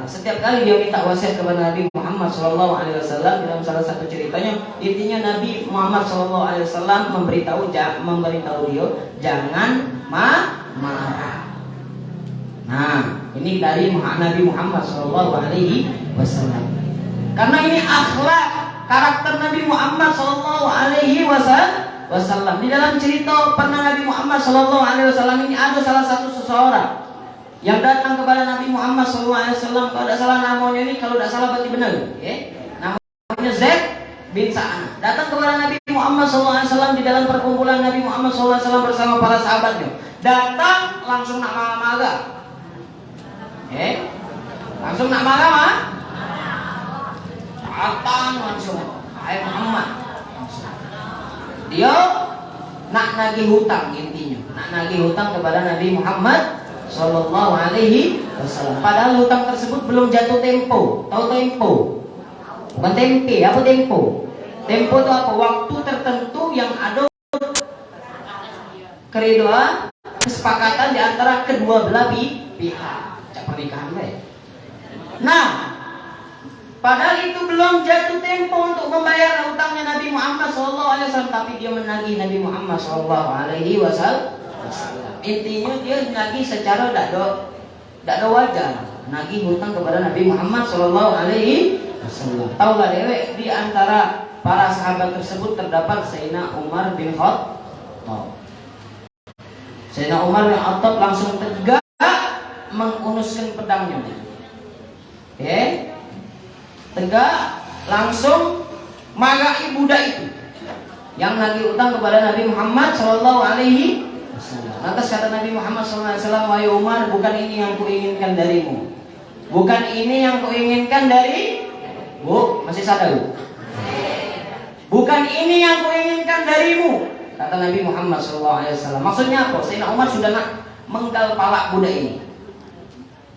Setiap kali dia minta wasiat kepada Nabi Muhammad SAW, dalam salah satu ceritanya, intinya Nabi Muhammad SAW memberitahu dia, jangan marah. Nah, ini dari Nabi Muhammad SAW. Karena ini akhlak karakter Nabi Muhammad SAW. Di dalam cerita pernah Nabi Muhammad SAW ini ada salah satu seseorang yang datang kepada Nabi Muhammad SAW. Kalau tidak salah namanya ini, kalau tidak salah berarti benar. Namanya Zaid bin Sa'an. Datang kepada Nabi Muhammad SAW di dalam perkumpulan Nabi Muhammad SAW bersama para sahabatnya. Datang langsung nak marah-marah. Langsung nak marah datang langsung. Hai Muhammad. Dia nak nagih hutang intinya. Nak nagih hutang kepada Nabi Muhammad Sallallahu Alaihi Wasallam. Padahal hutang tersebut belum jatuh tempo. Tahu tempo? Bukan tempe. Apa tempo? Tempo itu apa? Waktu tertentu yang ada keridoan, kesepakatan di antara kedua belah pihak. Pernikahan Nah, padahal itu belum jatuh tempo untuk membayar hutangnya Nabi Muhammad SAW, tapi dia menagih Nabi Muhammad SAW. Intinya dia menagih secara tidak wajar, menagih hutang kepada Nabi Muhammad SAW. Taulah dewek, di antara para sahabat tersebut terdapat Sayyidina Umar bin Khattab. Sayyidina Umar bin Khattab langsung tegak mengunuskan pedangnya. Tegak langsung marahi budak itu yang lagi utang kepada Nabi Muhammad SAW. Lantas kata Nabi Muhammad SAW, wahai Umar, bukan ini yang kuinginkan darimu. Bukan ini yang kuinginkan dari masih sadar? Bukan ini yang kuinginkan darimu, kata Nabi Muhammad SAW. Maksudnya apa? Sayyidina Umar sudah nak menggal palak budak ini.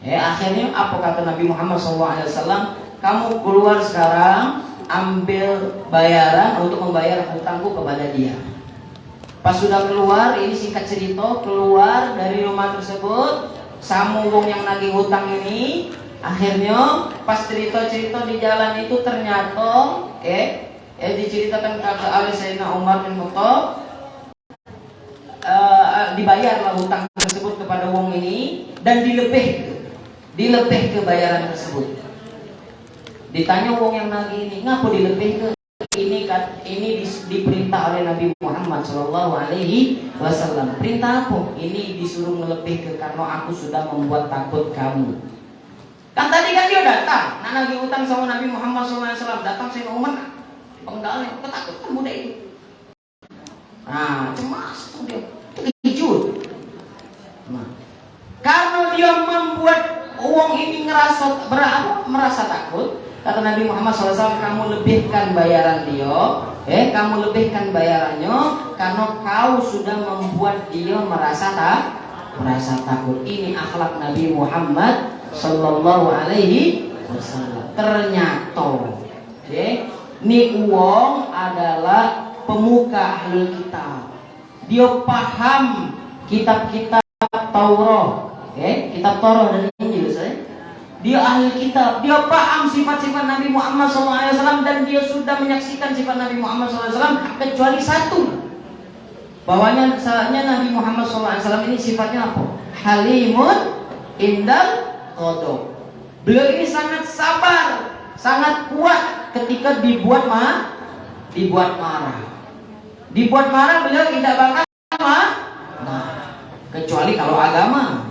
Akhirnya apa kata Nabi Muhammad SAW? Kamu keluar sekarang, ambil bayaran untuk membayar hutangku kepada dia. Pas sudah keluar, ini singkat cerita, keluar dari rumah tersebut, samu wong yang nagih hutang ini. Akhirnya pas cerita-cerita di jalan itu ternyata diceritakan oleh Sayyidina Umar bin Khattab, dibayarlah hutang tersebut kepada wong ini dan dilebih ke bayaran tersebut. Ditanya wong yang nagih ini, ngapa dilebih ke? Ini diperintah oleh Nabi Muhammad SAW. Perintah apa? Ini disuruh melebih ke karena aku sudah membuat takut kamu. Kan tadi kan dia datang, nak nagih hutang sama Nabi Muhammad SAW. Datang Sayyidina Umar, penggalnya ketakutan budak itu. Nah, cemas tuh dia, terkejut. Nah, karena dia membuat uang ini merasa takut, kata Nabi Muhammad SAW, kamu lebihkan bayaran dia, kamu lebihkan bayarannya karena kau sudah membuat dia merasa takut. Ini akhlak Nabi Muhammad Sallallahu Alaihi Wasallam. Ternyata, ini uang adalah pemuka ahlul kitab. Dia paham kitab-kitab Taurat. Kitab Taurat dan Injil. Dia ahli kitab, dia paham sifat-sifat Nabi Muhammad SAW, dan dia sudah menyaksikan sifat Nabi Muhammad SAW kecuali satu. Bahwanya Nabi Muhammad SAW ini sifatnya apa? Halimun indal qadha. Beliau ini sangat sabar, sangat kuat ketika dibuat marah. Dibuat marah beliau tidak bakal marah. Kecuali kalau agama.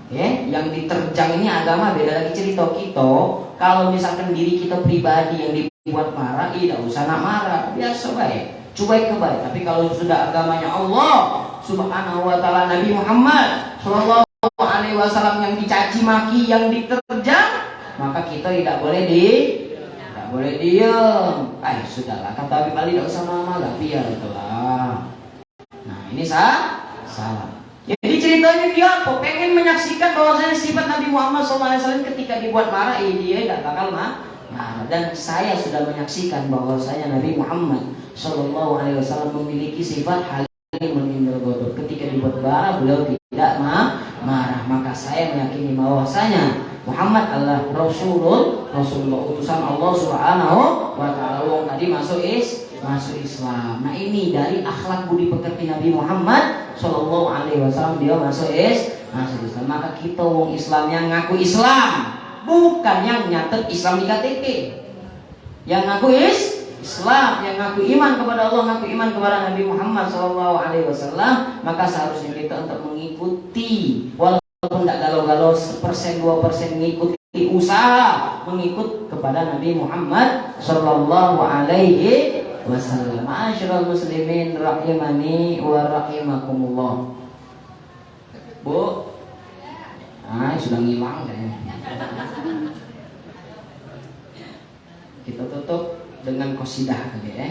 Yang diterjang ini agama beda lagi cerita kita. Kalau misalkan diri kita pribadi yang dibuat marah, tidak usah nak marah, biasa baik, cuek ke baik. Tapi kalau sudah agamanya Allah Subhanahu wa taala, Nabi Muhammad Shallallahu alaihi wasallam yang dicaci maki, yang diterjang, maka kita tidak boleh diem. Sudahlah, kata Habib Ali, tidak usah marah, biarlah. Nah, ini salah. Jadi ceritanya dia apa? Pengen menyaksikan bahwasanya sifat Nabi Muhammad SAW ketika dibuat marah, dia tidak bakal marah. Dan saya sudah menyaksikan bahwasanya Nabi Muhammad SAW memiliki sifat halim indal ghadab. Ketika dibuat marah, beliau tidak marah. Maka saya meyakini bahwasanya Muhammad adalah Rasulullah utusan Allah Subhanahu wa taala. Wong tadi masuk Islam. Nah, ini dari akhlak budi pekerti Nabi Muhammad Shallallahu alaihi wasallam, dia masuk Islam. Maka kita wong Islam yang ngaku Islam, bukan yang nyatet Islam di KTP. Yang ngaku Islam, yang ngaku iman kepada Allah, ngaku iman kepada Nabi Muhammad Shallallahu alaihi wasallam, maka seharusnya kita untuk mengikuti, walaupun tidak galau-galau 1%, 2% mengikuti, usaha mengikut kepada Nabi Muhammad Shallallahu alaihi wasallam. Ma'asyiral muslimin rahimani wa rahimakumullah. Bu, sudah ngilang kayaknya. Kita tutup dengan qasidah aja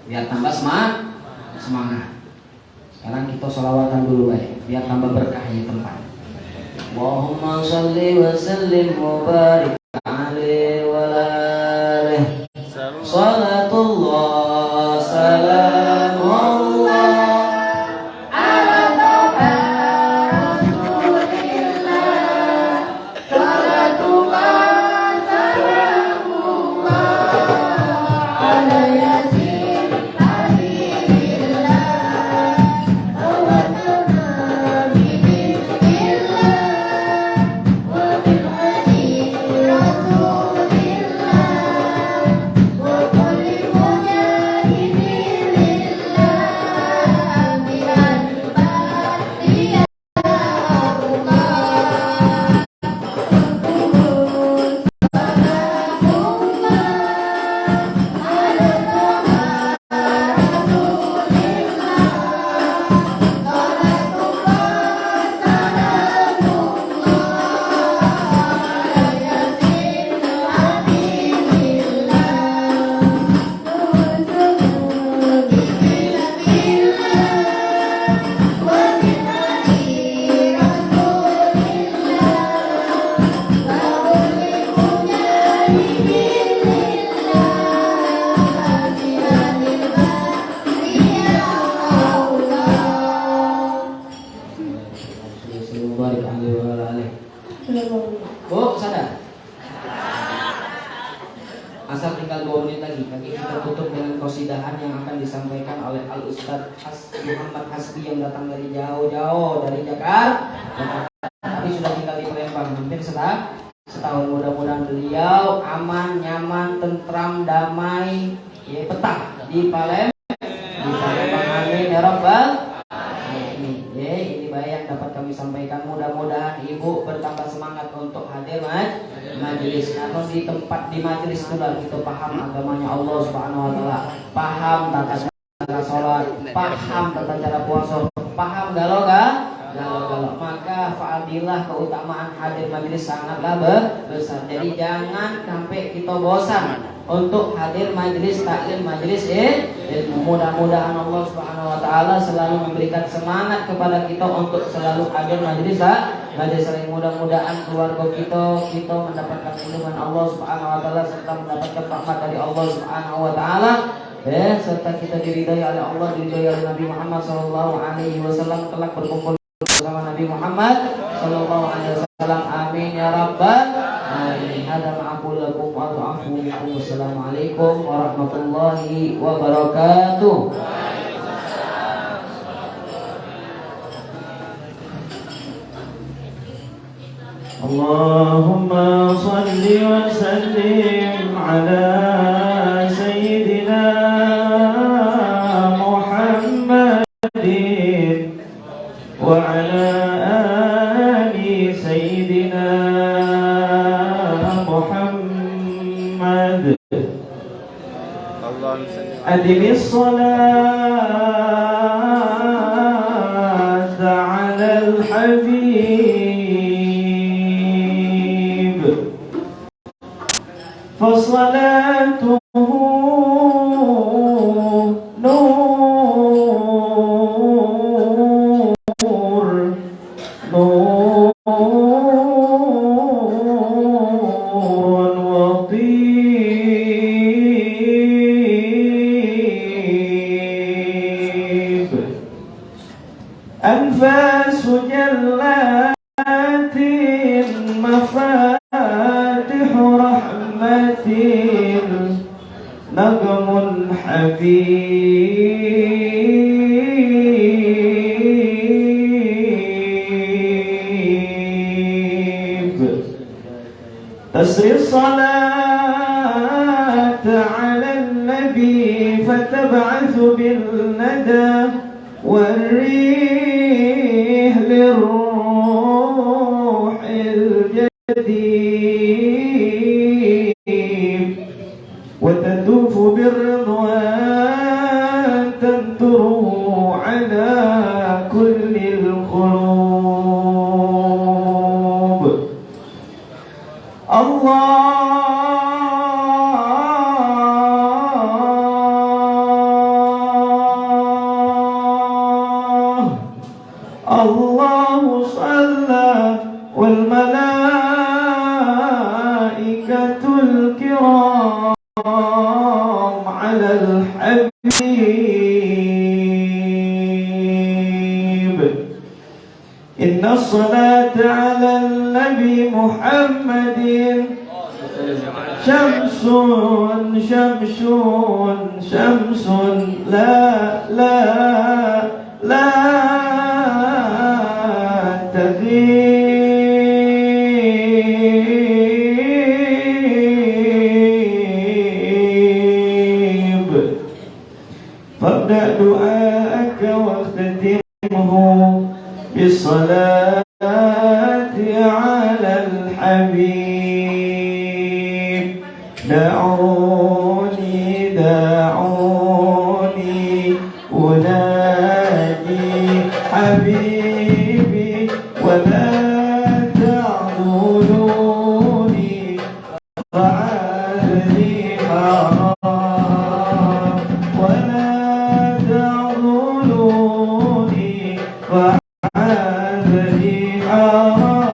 biar tambah semangat. Sekarang kita sholawatan dulu biar tambah berkah ya tempat. Allahumma sholli wa sallim wa barik alaihi wa alihi. Salatullah salamullah ala nabi Rasulillah. Salatullah salamullah ala yasin habibillah. Tawassalna bismillah wa bil hadi Rasulillah. Bu, sadar? Asal tinggal 2 menit lagi. Kita tutup dengan qasidahan yang akan disampaikan oleh Al-Ustaz Muhammad Hasbi yang datang dari jauh-jauh dari Jakarta. Tapi sudah tinggal di Palembang hampir setahun. Mudah-mudahan beliau aman, nyaman, tentram, damai, betah di Palembang. Amin ya rabbal. Ini baik yang dapat kami sampaikan. Mudah-mudahan ibu bertambah semangat untuk hadir majelis. Karena di tempat di majelis itulah kita paham agamanya Allah Subhanahu wa taala, paham tata cara sholat, paham tata cara puasa, paham galau. Maka fa'adillah, keutamaan hadir majelis sangatlah besar. Jadi jangan sampai kita bosan untuk hadir majelis taklim, majelis ilmu. Mudah-mudahan Allah Subhanahu wa taala selalu memberikan semangat kepada kita untuk selalu hadir majelis ilmu. Mudah-mudahan keluarga kita mendapatkan lindungan Allah Subhanahu wa taala serta mendapatkan rahmat dari Allah Subhanahu wa taala. Serta kita diridhai oleh Allah, diridhai oleh Nabi Muhammad sallallahu alaihi wasallam, telah berkumpul bersama Nabi Muhammad sallallahu alaihi wasallam. Amin ya rabbal alamin. Hada ma'qul lakum wa a'fu minkum. Wassalamualaikum warahmatullahi wabarakatuh. Allahumma salli wa sallim ala sayyidina Muhammadin wa ala سيدنا محمد اللهم صل أدم الصلاة على الحبيب فصلاته أنفاس جلات مفاتح رحمة نغم حبيب تسري الصلاة على النبي فتبعث بالندى والريح للروح الجديد وتطوف بالرضوان تنثر على كل القلوب الله صلى والملائكة الكرام على الحبيب إن الصلاة على النبي محمد شمس شمس لا تغيب فابدأ دعاءك واختتمه بالصلاة على الحبيب دعوني أنادي حبيبي ولا تعذلوني فعاذني حرام ولا تعذلوني فعاذني حرام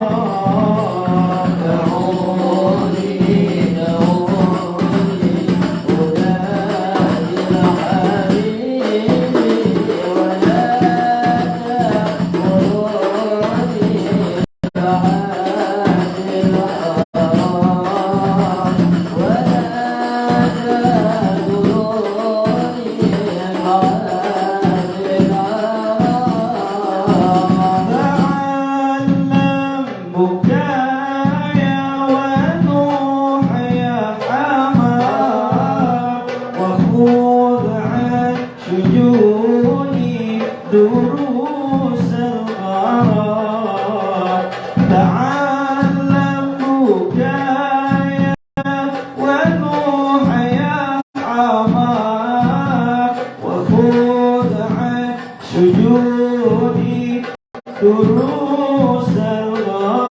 دعوني أنادي حبيبي ولا دروس الغرام تعلم بكايا ونوح يا حمام وخذ عن سجودي دروس الغرام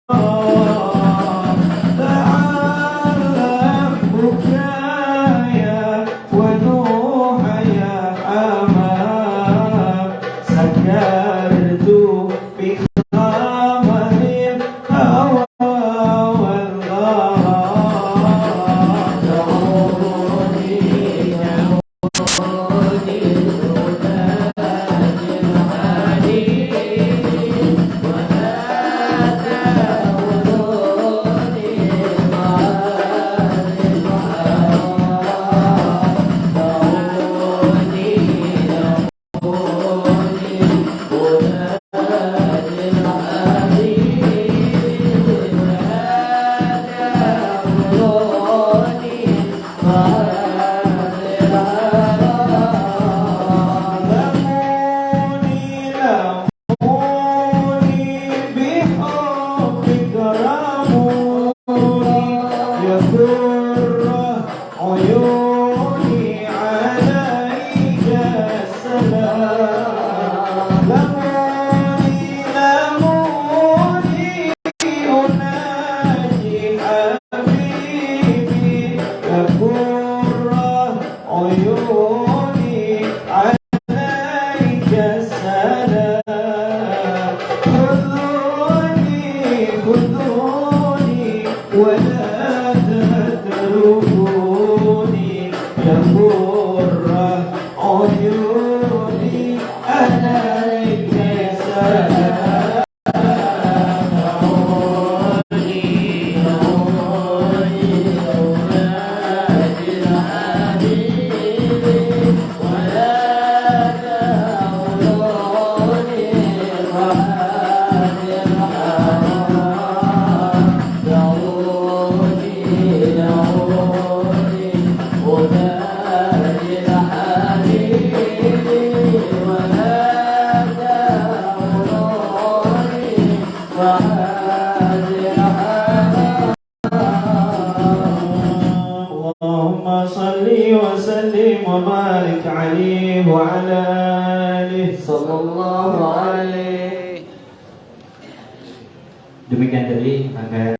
تعلم بكايا ونوح يا حمام سكرت بخامة الهوى والغرام دعوني الهدى الحديد ولا اللهم صل وسلم وبارك عليه وعلى آله صلى الله عليه. Demikian tadi rangkaian